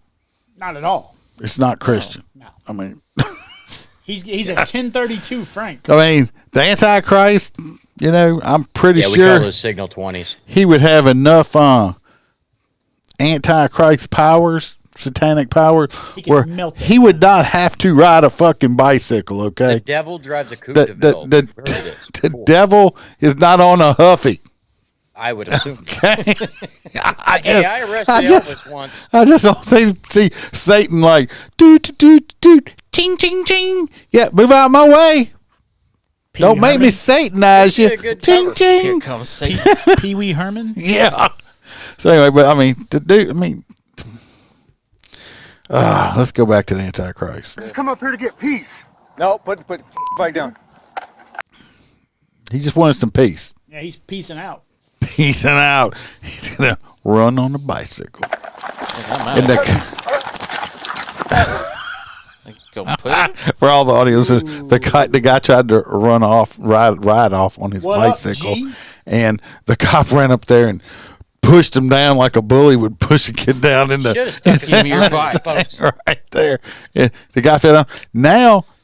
Not at all. It's not Christian. No. I mean, he's a 1032 Frank. I mean, the Antichrist. You know, I'm pretty we sure call those signal 20s. he would have enough Antichrist powers, satanic powers, where he would not have to ride a fucking bicycle. Okay, The devil drives a coupe to Bill. the devil is not on a Huffy. I would assume. Okay. I arrested Elvis once. I just don't see Satan like doot doot doot ching ching ching. Yeah, move out of my way. Don't make me Satanize you. Ching ching. Here comes Satan. Pee Wee Herman. Yeah. So anyway, but I mean, let's go back to the Antichrist. Just come up here to get peace. No, put back down. He just wanted some peace. Yeah, he's peacing out. Peacing out. He's gonna run on a bicycle. And for all the audience, the guy tried to ride off on his bicycle, and the cop ran up there and pushed him down like a bully would push a kid down in your bike, right there. And the guy fell down.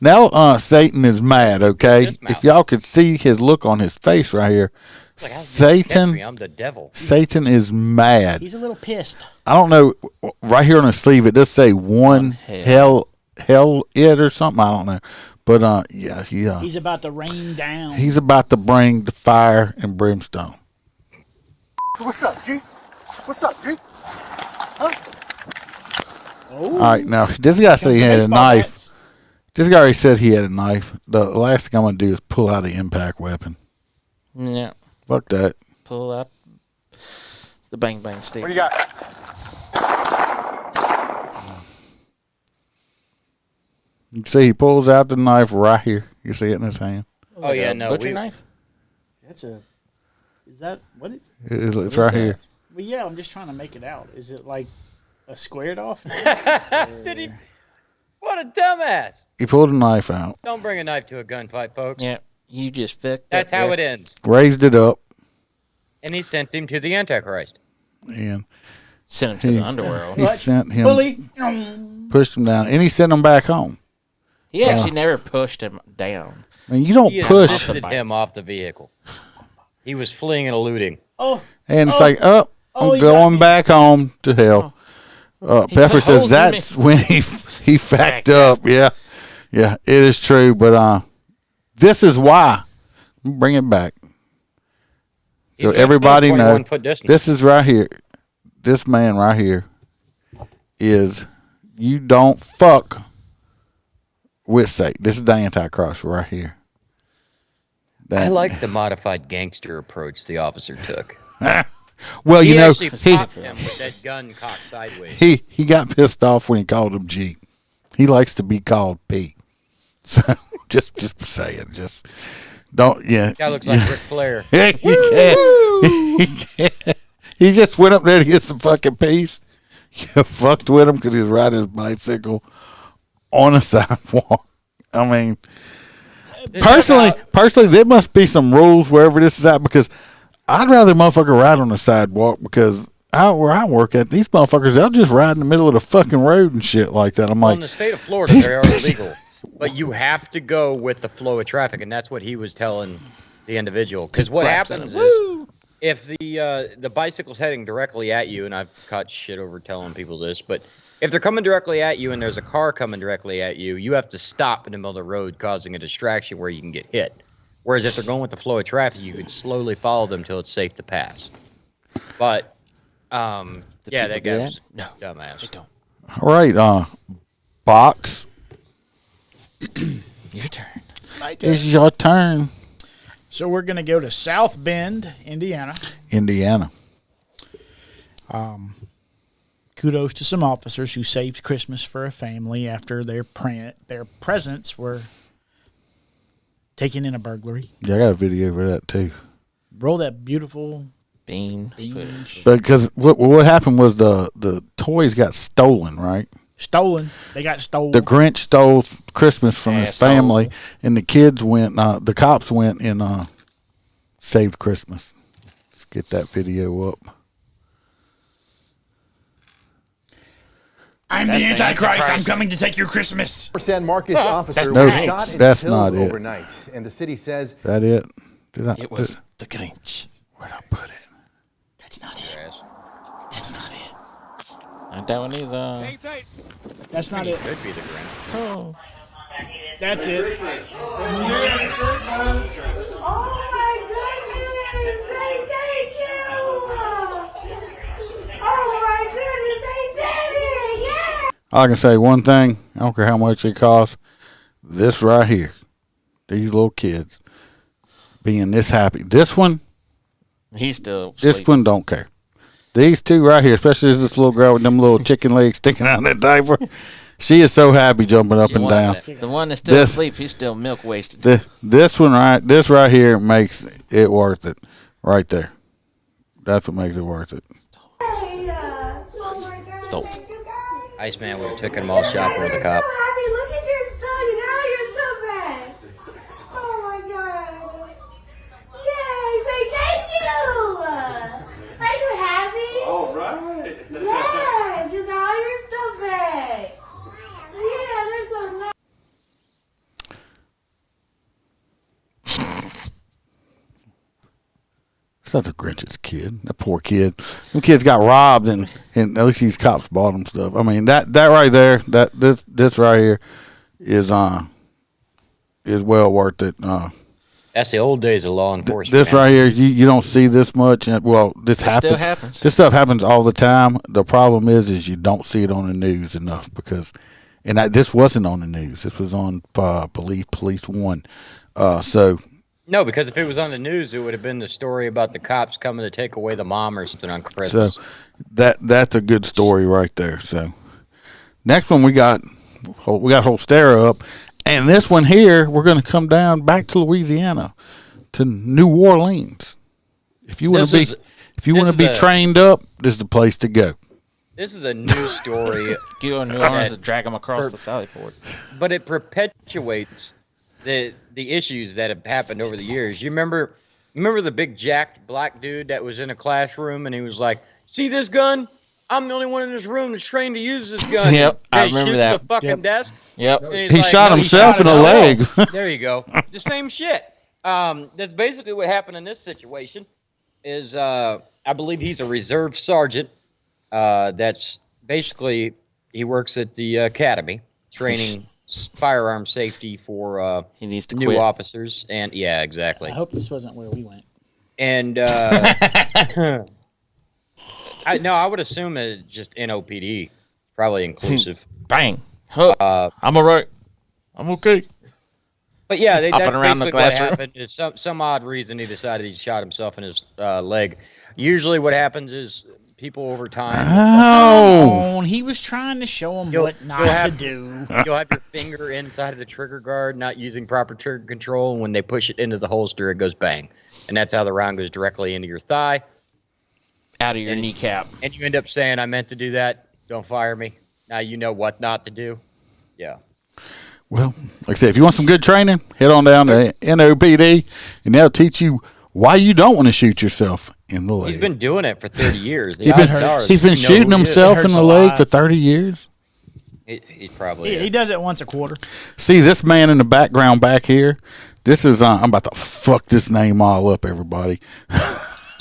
Now, Satan is mad. Okay, if y'all could see his look on his face right here, Satan. I'm the devil. Satan is mad. He's a little pissed. I don't know. Right here on his sleeve, it does say one hell it or something. I don't know, but yeah, he's about to rain down. He's about to bring the fire and brimstone. What's up, G? What's up, G? Huh? All right, now this guy said he had a knife. This guy already said he had a knife. The last thing I'm gonna do is pull out an impact weapon. Yeah. Fuck that. Pull out the bang bang stick. What do you got? You can see he pulls out the knife right here. You see it in his hand. Oh yeah, no butcher knife. That's a. Is that what it? It's right here. Well, yeah, I'm just trying to make it out. Is it like a squared off? Did he? What a dumbass! He pulled a knife out. Don't bring a knife to a gunfight, folks. Yeah, you just fucked. That's how it ends. Raised it up. And he sent him to the Antichrist. And sent him to the underworld. He sent him. Pushed him down, and he sent him back home. He actually never pushed him down. I mean, you don't he push assisted him off the vehicle. He was fleeing and eluding. Oh. And it's like, I'm going back home to hell. Pepper says that's when he facked up. Yeah, it is true. But this is why. Bring it back. So everybody knows this is right here. This man right here is you don't fuck with Satan. This is the Antichrist right here. I like the modified gangster approach the officer took. Well, he you know, actually popped him with that gun cocked sideways. He got pissed off when he called him G. He likes to be called P. So just say it. Just don't. Yeah. Guy looks like Ric Flair. He just went up there to get some fucking peace. You fucked with him because he was riding his bicycle on a sidewalk. I mean, personally, there must be some rules wherever this is at because I'd rather motherfucker ride on the sidewalk because where I work at, these motherfuckers, they'll just ride in the middle of the fucking road and shit like that. I'm like, in the state of Florida, they are illegal. But you have to go with the flow of traffic, and that's what he was telling the individual. Because what happens is, if the bicycle's heading directly at you, and I've caught shit over telling people this, but if they're coming directly at you and there's a car coming directly at you, you have to stop in the middle of the road, causing a distraction where you can get hit. Whereas if they're going with the flow of traffic, you can slowly follow them till it's safe to pass. But, yeah, that guy was dumbass. All right, Box. Your turn. It's your turn. So we're going to go to South Bend, Indiana. Kudos to some officers who saved Christmas for a family after their presents were taken in a burglary. Yeah, I got a video for that too. Roll that beautiful bean footage. Because what happened was the toys got stolen, right? Stolen. They got stolen. The Grinch stole Christmas from his family, and the kids went. The cops went and saved Christmas. Let's get that video up. I'm the Antichrist. I'm coming to take your Christmas. San Marcos officer No, was shot and that's killed not it. overnight, and the city says Is that it? It was the Grinch. Where'd I put it? That's not it. That's not it. Not that one either. That's not it. Could be the Grinch. Oh. That's it. Oh my goodness! Say thank you! Oh my goodness! They did it! Yeah! I can say one thing. I don't care how much it costs. This right here, these little kids being this happy. This one, He's still this sleeping. one don't care. These two right here, especially this little girl with them little chicken legs sticking out of that diaper. She is so happy jumping up and down. The one that's still asleep, he's still milk wasted. This right here makes it worth it. Right there. That's what makes it worth it. Salt. Iceman would have taken them all shopping with a cop. Happy, look at your stuff. Now you're so bad. Oh my god. Yay! Say thank you. Are you happy? All right. Yeah, just all your stuff back. Yeah, they're so nice. It's not the Grinch's kid. That poor kid. Them kids got robbed, and at least these cops bought them stuff. I mean, that right there, this right here is well worth it. That's the old days of law enforcement. This right here, you don't see this much. And, well, this happens. Still happens. This stuff happens all the time. The problem is you don't see it on the news enough because, this wasn't on the news. This was on Police One. No, because if it was on the news, it would have been the story about the cops coming to take away the mom or something on Christmas. So that's a good story right there. So next one we got Holstera up, and this one here we're going to come down back to Louisiana, to New Orleans. If you want to be trained up, this is the place to go. This is a new story. Go to New Orleans and drag them across the Sally Port. But it perpetuates the issues that have happened over the years. You remember the big jacked black dude that was in a classroom and he was like, "See this gun? I'm the only one in this room that's trained to use this gun." Yep, I And he remember shoots that. the fucking desk. Yep. And he's He like, shot "No, himself in the leg." There you go. The same shit. That's basically what happened in this situation. Is I believe he's a reserve sergeant. That's basically he works at the academy training firearm safety for he needs to new quit. officers. And yeah, exactly. I hope this wasn't where we went. And I would assume it's just NOPD, probably inclusive. Bang. I'm all right. I'm okay. But yeah, that's Hopping around the basically what classroom. happened. Is some odd reason he decided he shot himself in his leg. Usually, what happens is people over time. Oh, he was trying to show him what not to do. You'll have your finger inside of the trigger guard, not using proper trigger control. And when they push it into the holster, it goes bang, and that's how the round goes directly into your thigh, out of your kneecap. And you end up saying, "I meant to do that. Don't fire me." Now you know what not to do. Yeah. Well, like I said, if you want some good training, head on down to NOPD, and they'll teach you why you don't want to shoot yourself in the leg. He's been doing it for 30 years. He's been shooting himself in the leg for 30 years. He's probably. He does it once a quarter. See, this man in the background back here, this is, I'm about to fuck this name all up, everybody.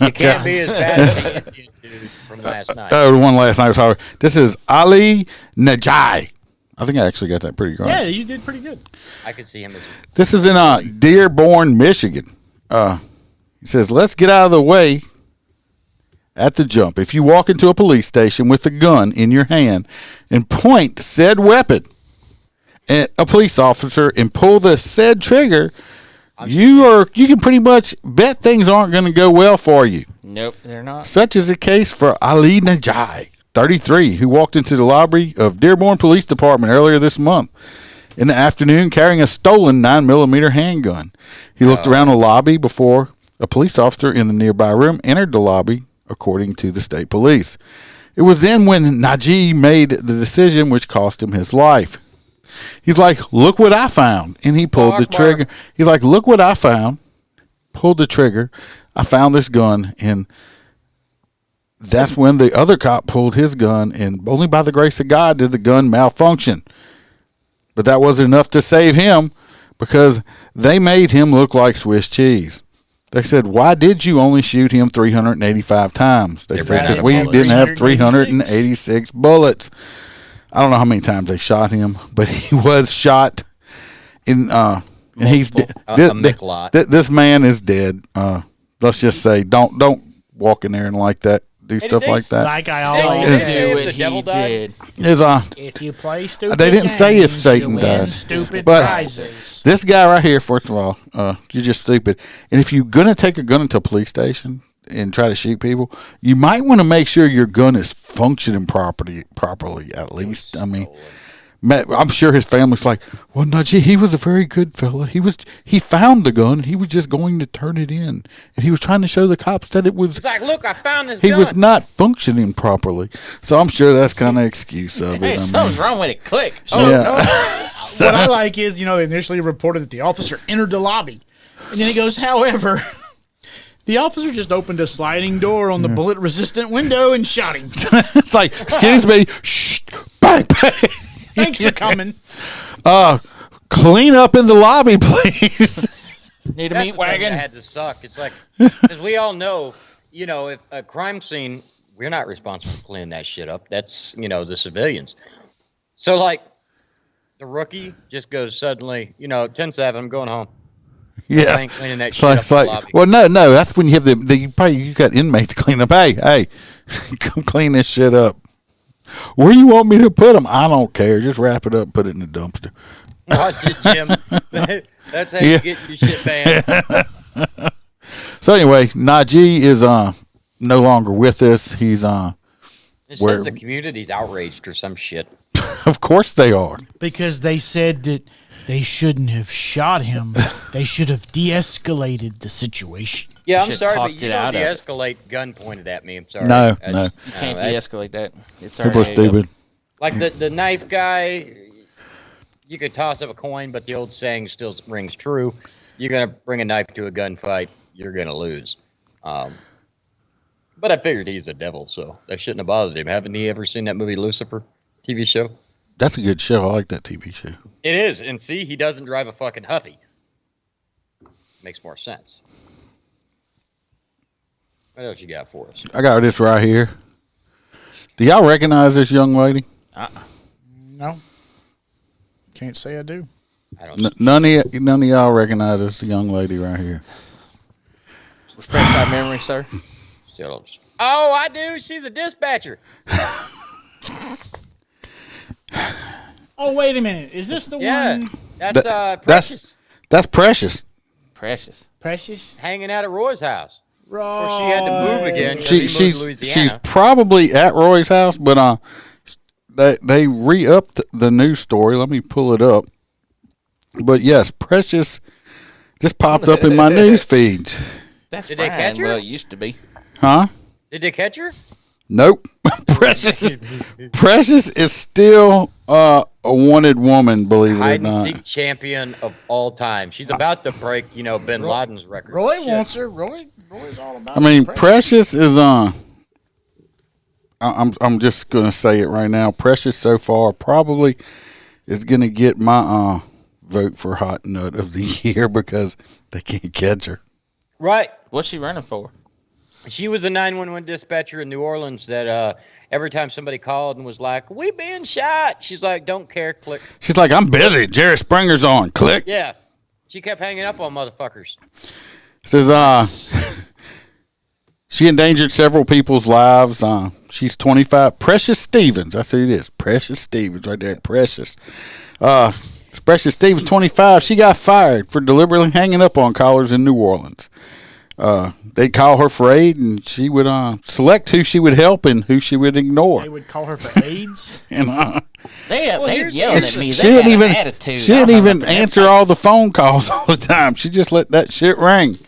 It can't be as bad as the Indian dude from last night. Oh, the one last night was hard. This is Ali Najai. I think I actually got that pretty right. Yeah, you did pretty good. I could see him as. This is in Dearborn, Michigan. He says, "Let's get out of the way at the jump. If you walk into a police station with a gun in your hand and point said weapon at a police officer and pull the said trigger, you can pretty much bet things aren't going to go well for you. Nope, they're not. Such is the case for Ali Najai, 33, who walked into the lobby of Dearborn Police Department earlier this month in the afternoon carrying a stolen 9mm handgun. He looked around the lobby before a police officer in the nearby room entered the lobby, according to the state police. It was then when Najee made the decision which cost him his life. He's like, look what I found. And he pulled the trigger. He's like, look what I found. Pulled the trigger. I found this gun. And that's when the other cop pulled his gun. And only by the grace of God did the gun malfunction. But that wasn't enough to save him because they made him look like Swiss cheese. They said, why did you only shoot him 385 times? They said, because we didn't have 386 bullets. I don't know how many times they shot him, but he was shot in, and he's dead. This man is dead. Let's just say, don't walk in there and like that. Do stuff like that. Like I always do what he did. If you play stupid they didn't say if Satan you died. win stupid But prizes. this guy right here, first of all, you're just stupid. And if you're going to take a gun into a police station and try to shoot people, you might want to make sure your gun is functioning properly at least. I mean, I'm sure his family's like, well, Najee, he was a very good fella. He found the gun. He was just going to turn it in. And he was trying to show the cops that it was. It's like, look, I found this He gun. was not functioning properly. So I'm sure that's kind of excuse of it. Hey, something's wrong with it. Click. What I like is, they initially reported that the officer entered the lobby. And then it goes, however, the officer just opened a sliding door on the bullet-resistant window and shot him. It's like, excuse me. Shh. Bang, bang. Thanks for coming. Clean up in the lobby, please. Need a That's meat the thing wagon? that had to suck. It's like, because we all know, if a crime scene, we're not responsible for cleaning that shit up. That's, the civilians. So, like, the rookie just goes suddenly, 10-7, I'm going home. Yeah. I ain't cleaning that shit up in the lobby. Well, no. That's when you have you got inmates clean up. Hey, come clean this shit up. Where you want me to put them? I don't care. Just wrap it up and put it in the dumpster. Watch it, Jim. That's how you get your shit banned. So anyway, Najee is no longer with us. He's It says the community's outraged or some shit. Of course they are. Because they said that they shouldn't have shot him. They should have de-escalated the situation. Yeah, I'm sorry, but you don't de-escalate gun pointed at me. I'm sorry. No. You can't de-escalate that. It's People are stupid. Like the knife guy, you could toss up a coin, but the old saying still rings true. You're going to bring a knife to a gunfight, you're going to lose. But I figured he's a devil, so that shouldn't have bothered him. Haven't you ever seen that movie Lucifer TV show? That's a good show. I like that TV show. It is. And see, he doesn't drive a fucking Huffy. Makes more sense. What else you got for us? I got this right here. Do y'all recognize this young lady? No. Can't say I do. I don't None of y'all recognize this young lady right here. Refresh our memory, sir. Still don't. Oh, I do. She's a dispatcher. Oh, wait a minute. Is this the one? That's Precious. That's Precious. Precious? Hanging out at Roy's house. Right. Of course, she had to move again. 'Cause he moved to Louisiana. She's probably at Roy's house, but they re-upped the news story. Let me pull it up. But yes, Precious just popped up in my news feed. That's Did they catch her? Well, it used to be. Huh? Did they catch her? Nope. Precious is still a wanted woman, believe it or Hide and not. seek champion of all time. She's about to break, Bin Laden's record. Roy Shit. wants her. Roy's all about I mean, Precious is I'm just gonna say it right now. Precious so far probably is gonna get my vote for hot nut of the year because they can't catch her. Right. What's she running for? She was a 911 dispatcher in New Orleans that every time somebody called and was like, "We being shot," she's like, "Don't care." Click. She's like, I'm busy. Jerry Springer's on. Click. Yeah. She kept hanging up on motherfuckers. Says she endangered several people's lives. She's 25. Precious Stevens. That's who it is. Precious Stevens right there. Precious. Precious Stevens, 25. She got fired for deliberately hanging up on callers in New Orleans. They'd call her for aid, and she would select who she would help and who she would ignore. They would call her for AIDS. And They yelling at me. she They didn't had even an attitude. she didn't even answer all the phone calls all the time. She just let that shit ring.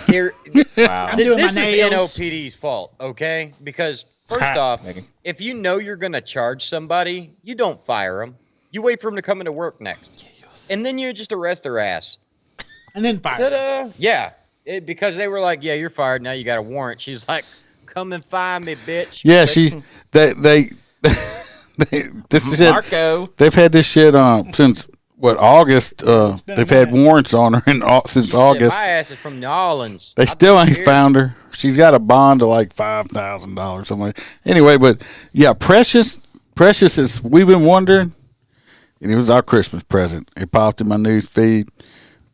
Here, Wow. this is NOPD's fault, okay? Because first off, if you know you're going to charge somebody, you don't fire them. You wait for them to come into work next, and then you just arrest their ass. And then fire. Ta-da. Yeah, because they were like, "Yeah, you're fired now. You got a warrant." She's like, "Come and find me, bitch." Yeah, they this shit, Marco. they've had this shit since August. They've had warrants on her since August. My ass is from New Orleans. They still ain't found her. She's got a bond of like $5,000, something like that. Anyway, but yeah, Precious is. We've been wondering, and it was our Christmas present. It popped in my news feed.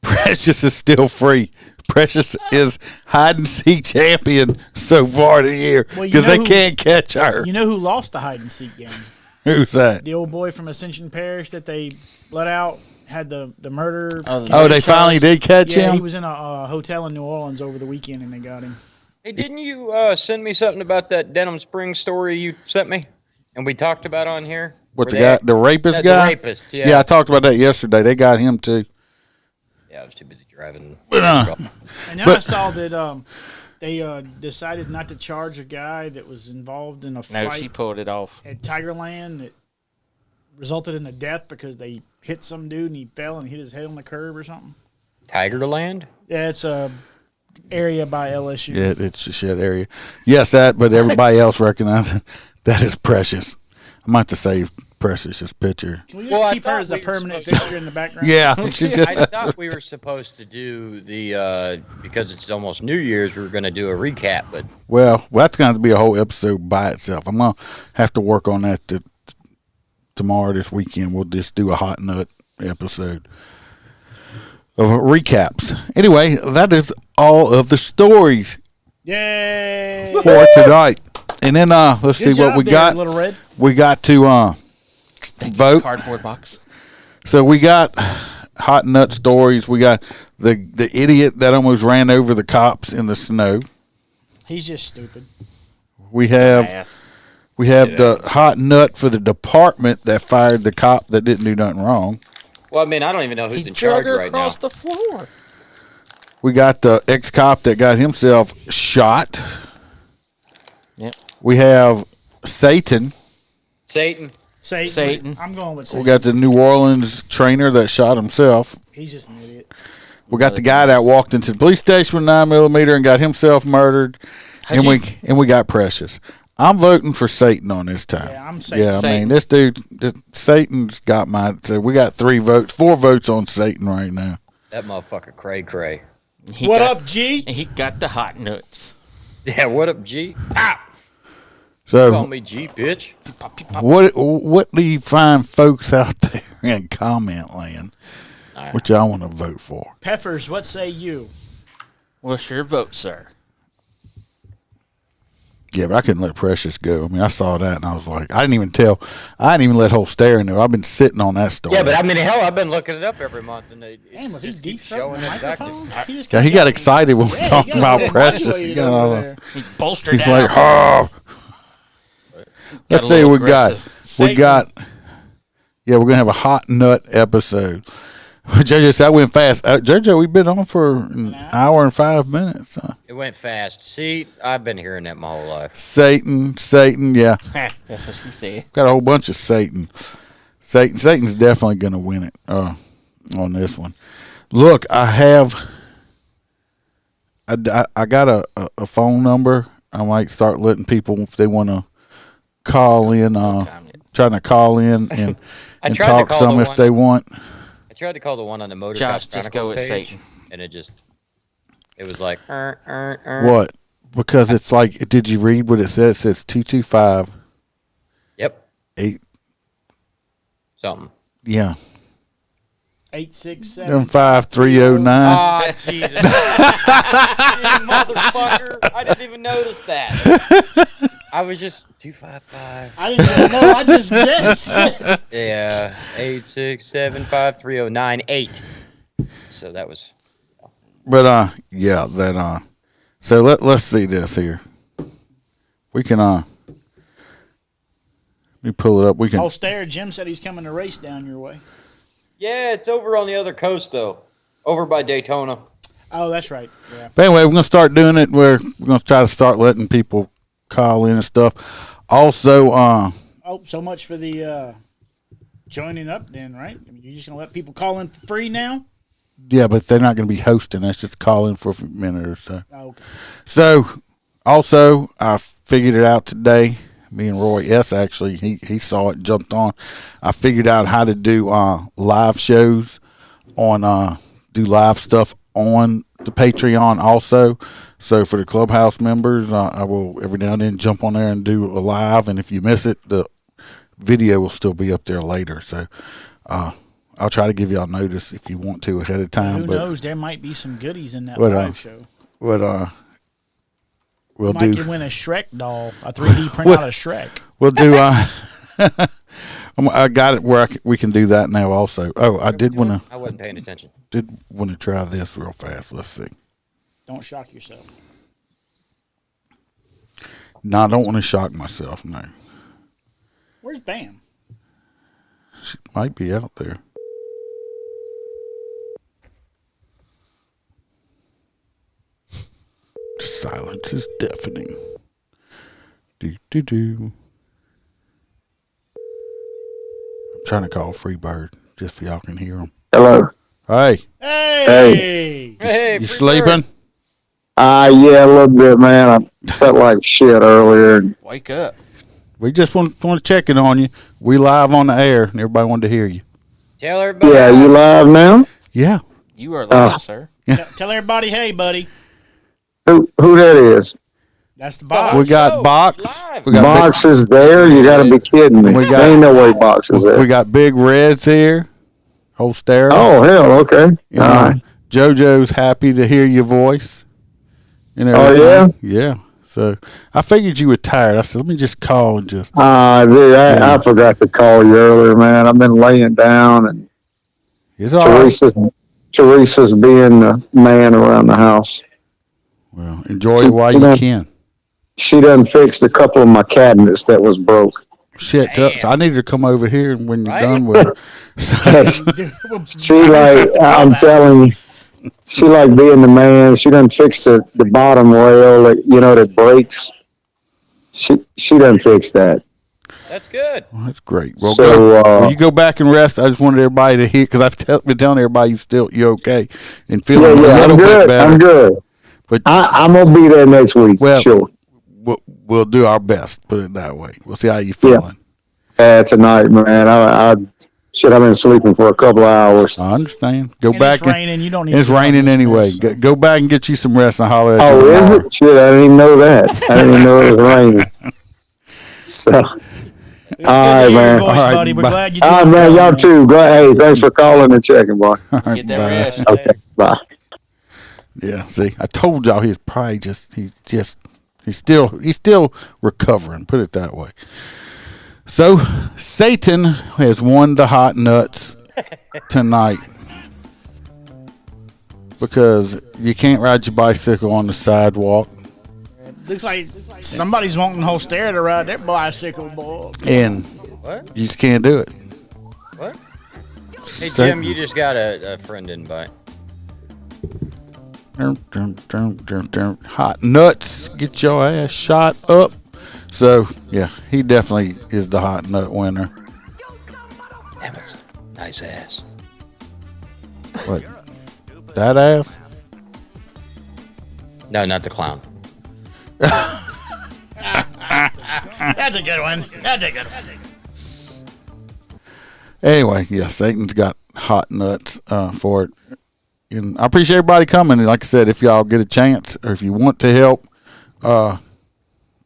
Precious is still free. Precious is hide and seek champion so far this year because they can't catch her. You know who lost the hide and seek game? Who's that? The old boy from Ascension Parish that they let out, had the murder. Oh, they finally did catch him? He was in a hotel in New Orleans over the weekend, and they got him. Hey, didn't you send me something about that Denham Springs story you sent me, and we talked about on here? What, the rapist guy? The rapist, yeah. Yeah, I talked about that yesterday. They got him too. Yeah, I was too busy driving. And then I saw that they decided not to charge a guy that was involved in a fight. No, she pulled it off at Tigerland that resulted in a death because they hit some dude and he fell and hit his head on the curb or something. Tigerland? Yeah, it's a area by LSU. Yeah, it's a shit area. Yes, but everybody else recognizes that is Precious. I might have to save Precious's picture. Can we just keep her as a permanent fixture in the background? Yeah. I thought we were supposed to do the, because it's almost New Year's, we were going to do a recap, but. Well, that's going to be a whole episode by itself. I'm going to have to work on that tomorrow, this weekend. We'll just do a hot nut episode of recaps. Anyway, that is all of the stories. Yay! For tonight. And then let's see what we got. Little Red. We got to vote. Cardboard box. So we got hot nut stories. We got the idiot that almost ran over the cops in the snow. He's just stupid. We have the hot nut for the department that fired the cop that didn't do nothing wrong. Well, I mean, I don't even know who's in charge right now. Across the floor. We got the ex-cop that got himself shot. Yep. We have Satan. Satan. I'm going with Satan. We got the New Orleans trainer that shot himself. He's just an idiot. We got the guy that walked into the police station with 9mm and got himself murdered. And we got Precious. I'm voting for Satan on this time. Yeah, I'm Satan. Yeah, I mean, this dude, Satan's got so we got 4 votes on Satan right now. That motherfucker cray. What up, G? And he got the hot nuts. Yeah, what up, G? Ah! So, call me G, bitch. What do you find folks out there in comment land, which I want to vote for? Peppers, what say you? What's your vote, sir? Yeah, but I couldn't let Precious go. I mean, I saw that and I was like, I didn't even let whole stare in there. I've been sitting on that story. Yeah, but I mean, hell, I've been looking it up every month, and they was he deep showing the it microphone? Yeah, he got excited when we talked about Precious. He bolstered He's down. like, oh. Let's see what we got. Yeah, we're gonna have a hot nut episode. JoJo said I went fast. JoJo, we've been on for an hour and 5 minutes. Huh? It went fast. See, I've been hearing that my whole life. Satan, yeah. That's what she said. Got a whole bunch of Satan. Satan's definitely gonna win it on this one. Look, I got a phone number. I might start letting people, if they want to call in, trying to call in and talk some if they want. I tried to call the one on the motor. Josh, just go with Satan. And it was like, What? Because it's like, did you read what it says? It says 225. Yep. 8. Something. Yeah. 867-5309. Ah, Jesus. You motherfucker. I didn't even notice that. I was just 255. I didn't even know. I just guessed. Yeah, 867-5309-8. So that was. But yeah, that So let's see this here. We can let me pull it up. We can. Oh, Stare, Jim said he's coming to race down your way. Yeah, it's over on the other coast though, over by Daytona. Oh, that's right. Yeah. But anyway, we're gonna start doing it where we're gonna try to start letting people call in and stuff. Also, Oh, so much for the joining up then, right? I mean, you're just gonna let people call in for free now? yeah, but they're not gonna be hosting. That's just call in for a minute or so. Oh, okay. So, also, I figured it out today. Me and Roy S. actually, he saw it and jumped on. I figured out how to do live shows on do live stuff on the Patreon also. So for the Clubhouse members, I will every now and then jump on there and do a live. And if you miss it, the video will still be up there later. So I'll try to give y'all notice if you want to ahead of time. Who knows? There might be some goodies in that But, live show. We'll might do. win a Shrek doll, a 3D print out of Shrek. We'll do. I got it where we can do that now. Also, I did want to. I wasn't paying attention. Did want to try this real fast. Let's see. Don't shock yourself. No, I don't want to shock myself. No, Where's Bam? she might be out there. The silence is deafening. Do do do. I'm trying to call Freebird just so y'all can hear him. Hello. Hey. Hey. Hey, You sleeping? Yeah, a little bit, man. I felt like shit earlier. Wake up. We just want to check in on you. We live on the air, and everybody wanted to hear you. Tell everybody. Yeah, you live now? Yeah. You are live, sir. Tell everybody, hey, buddy. Who that is? That's the box. We got Box. We got Box is there? You got to be kidding me. We got- Ain't no way Box is there. We got Big Reds here. Whole stare. Oh, hell, okay. You All know, right. JoJo's happy to hear your voice. And Oh, everything. Yeah. So I figured you were tired. I said, let me just call and just. Dude, I forgot to call you earlier, man. I've been laying down, and It's all right. Teresa's being the man around the house. Well, enjoy it while you can. She done fixed a couple of my cabinets that was broke. Shit, I need her to come over here and when you're done with it. She like, I'm telling you, she like being the man. She done fixed the bottom rail that breaks. She done fixed that. That's good. Well, that's great. Well, So, when you go back and rest, I just wanted everybody to hear because I've been telling everybody you're okay and feeling a little I'm bit good. better. I'm good. But I'm gonna be there next week. Well, sure. We'll do our best. Put it that way. We'll see how you feeling. Tonight, man. I've been sleeping for a couple of hours. I understand. Go And back. it's raining. You don't need It's to raining this anyway. mess, so. Go back and get you some rest and holler at you Oh, tomorrow. is it? Shit, I didn't even know that. I didn't even know it was raining. So, all right, man. Voice, buddy. We're glad you did. All right, man. Y'all too. Hey, thanks for calling and checking, boy. Get that rest. Okay, bye. Yeah. See, I told y'all he's probably he's still recovering. Put it that way. So Satan has won the hot nuts tonight because you can't ride your bicycle on the sidewalk. Looks like somebody's wanting whole stare to ride their bicycle, boy. And What? you just can't do it. What? Hey, Satan. Jim, you just got a friend invite. Hot nuts, get your ass shot up. So yeah, he definitely is the hot nut winner. That was a nice ass. What? That ass? No, not the clown. That's a good one. That's a good one. Anyway, yeah, Satan's got hot nuts for it. And I appreciate everybody coming. And like I said, if y'all get a chance or if you want to help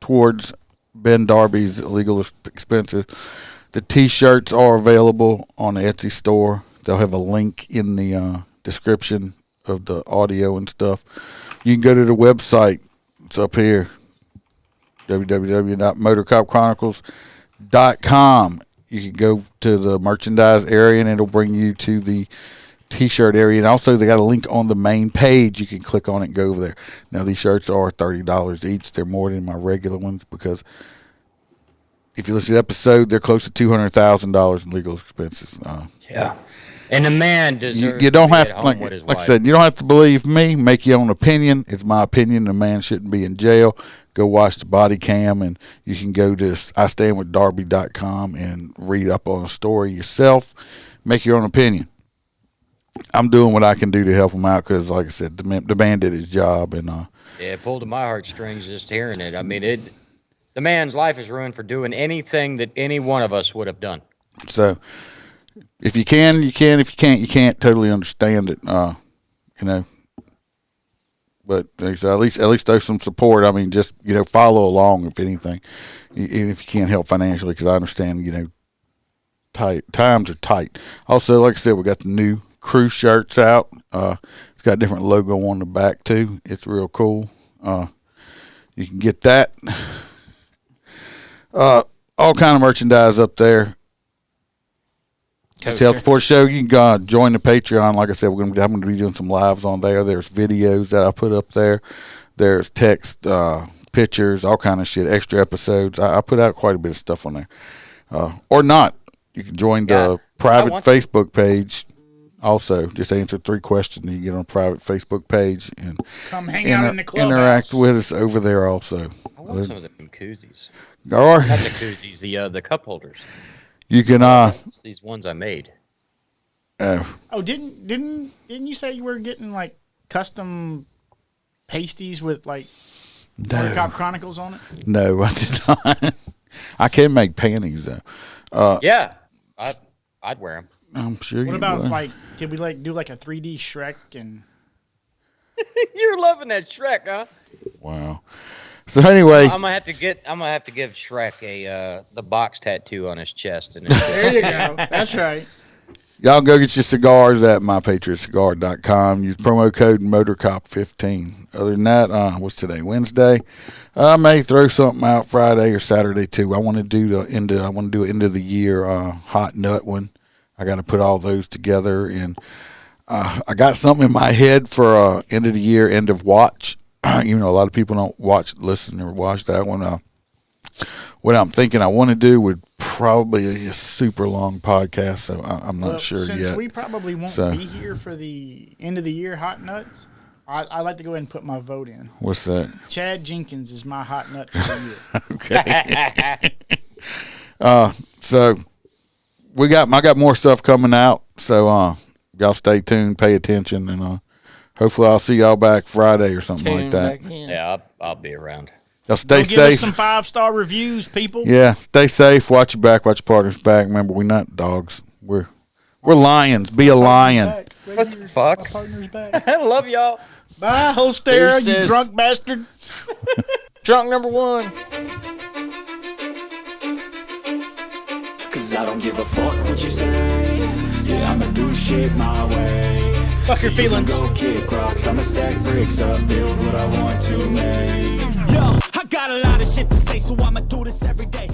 towards Ben Darby's legal expenses, the T-shirts are available on the Etsy store. they'll have a link in the description of the audio and stuff. You can go to the website. It's up here, www.motorcopchronicles.com. You can go to the merchandise area, and it'll bring you to the T-shirt area. And also, they got a link on the main page. You can click on it and go over there. Now, these shirts are $30 each. They're more than my regular ones because if you listen to the episode, they're close to $200,000 in legal expenses. Yeah. And the man deserves you don't to be have at home like with his I wife. said, you don't have to believe me. Make your own opinion. It's my opinion. The man shouldn't be in jail. Go watch the body cam, and you can go to istandwithdarby.com and read up on the story yourself. Make your own opinion. I'm doing what I can do to help him out because, like I said, the man did his job, and Yeah, it pulled at my heartstrings just hearing it. I mean, the man's life is ruined for doing anything that any one of us would have done. So, if you can, you can. If you can't, you can't. Totally understand it. You know. But so at least there's some support. I mean, just follow along if anything, even if you can't help financially, because I understand times are tight. Also, like I said, we got the new crew shirts out. It's got a different logo on the back too. It's real cool. You can get that. All kind of merchandise up there. It's the Health Support Show. You can join the Patreon. Like I said, I'm going to be doing some lives on there. There's videos that I put up there. There's text, pictures, all kind of shit, extra episodes. I put out quite a bit of stuff on there. Or not. You can join the private Facebook page. Also, just answer 3 questions. You can get on a private Facebook page and come hang out in the clubhouse. Interact with us over there also. I want some of them koozies. Or not the koozies, the cup holders. You can these ones I made. Oh, didn't you say you were getting like custom pasties with like Bodycam Chronicles on it? No, I did not. I can make panties though. Yeah, I'd wear them. I'm sure. What about like? Could we do like a 3D Shrek and? You're loving that Shrek, huh? Wow. So anyway, I'm gonna have to give Shrek the box tattoo on his chest. And there you go. That's right. Y'all go get your cigars at mypatriotcigar.com. Use promo code MotorCop15. Other than that, what's today? Wednesday. I may throw something out Friday or Saturday too. I want to do end of the year hot nut one. I got to put all those together, and I got something in my head for end of the year, end of watch. A lot of people don't listen or watch that one. What I'm thinking I want to do would probably be a super long podcast, so I'm not sure yet. Since we probably won't be here for the end of the year hot nuts, I'd like to go ahead and put my vote in. What's that? Chad Jenkins is my hot nut for the year. Okay. So I got more stuff coming out, so y'all stay tuned, pay attention, and hopefully I'll see y'all back Friday or something like that. Yeah, I'll be around. Y'all stay safe. Give us some 5-star reviews, people. Yeah, stay safe. Watch your back. Watch your partner's back. Remember, we're not dogs. We're lions. Be a lion. What the fuck? My partner's back. I love y'all. Bye, Holstera, you drunk bastard. Drunk number 1. Cause I don't give a fuck what you say. Yeah, I'ma do shit my way. Fuck your feelings. Go kick rocks, I'ma stack bricks up, build what I want to make. Yo, I got a lot of shit to say, so I'ma do this every day.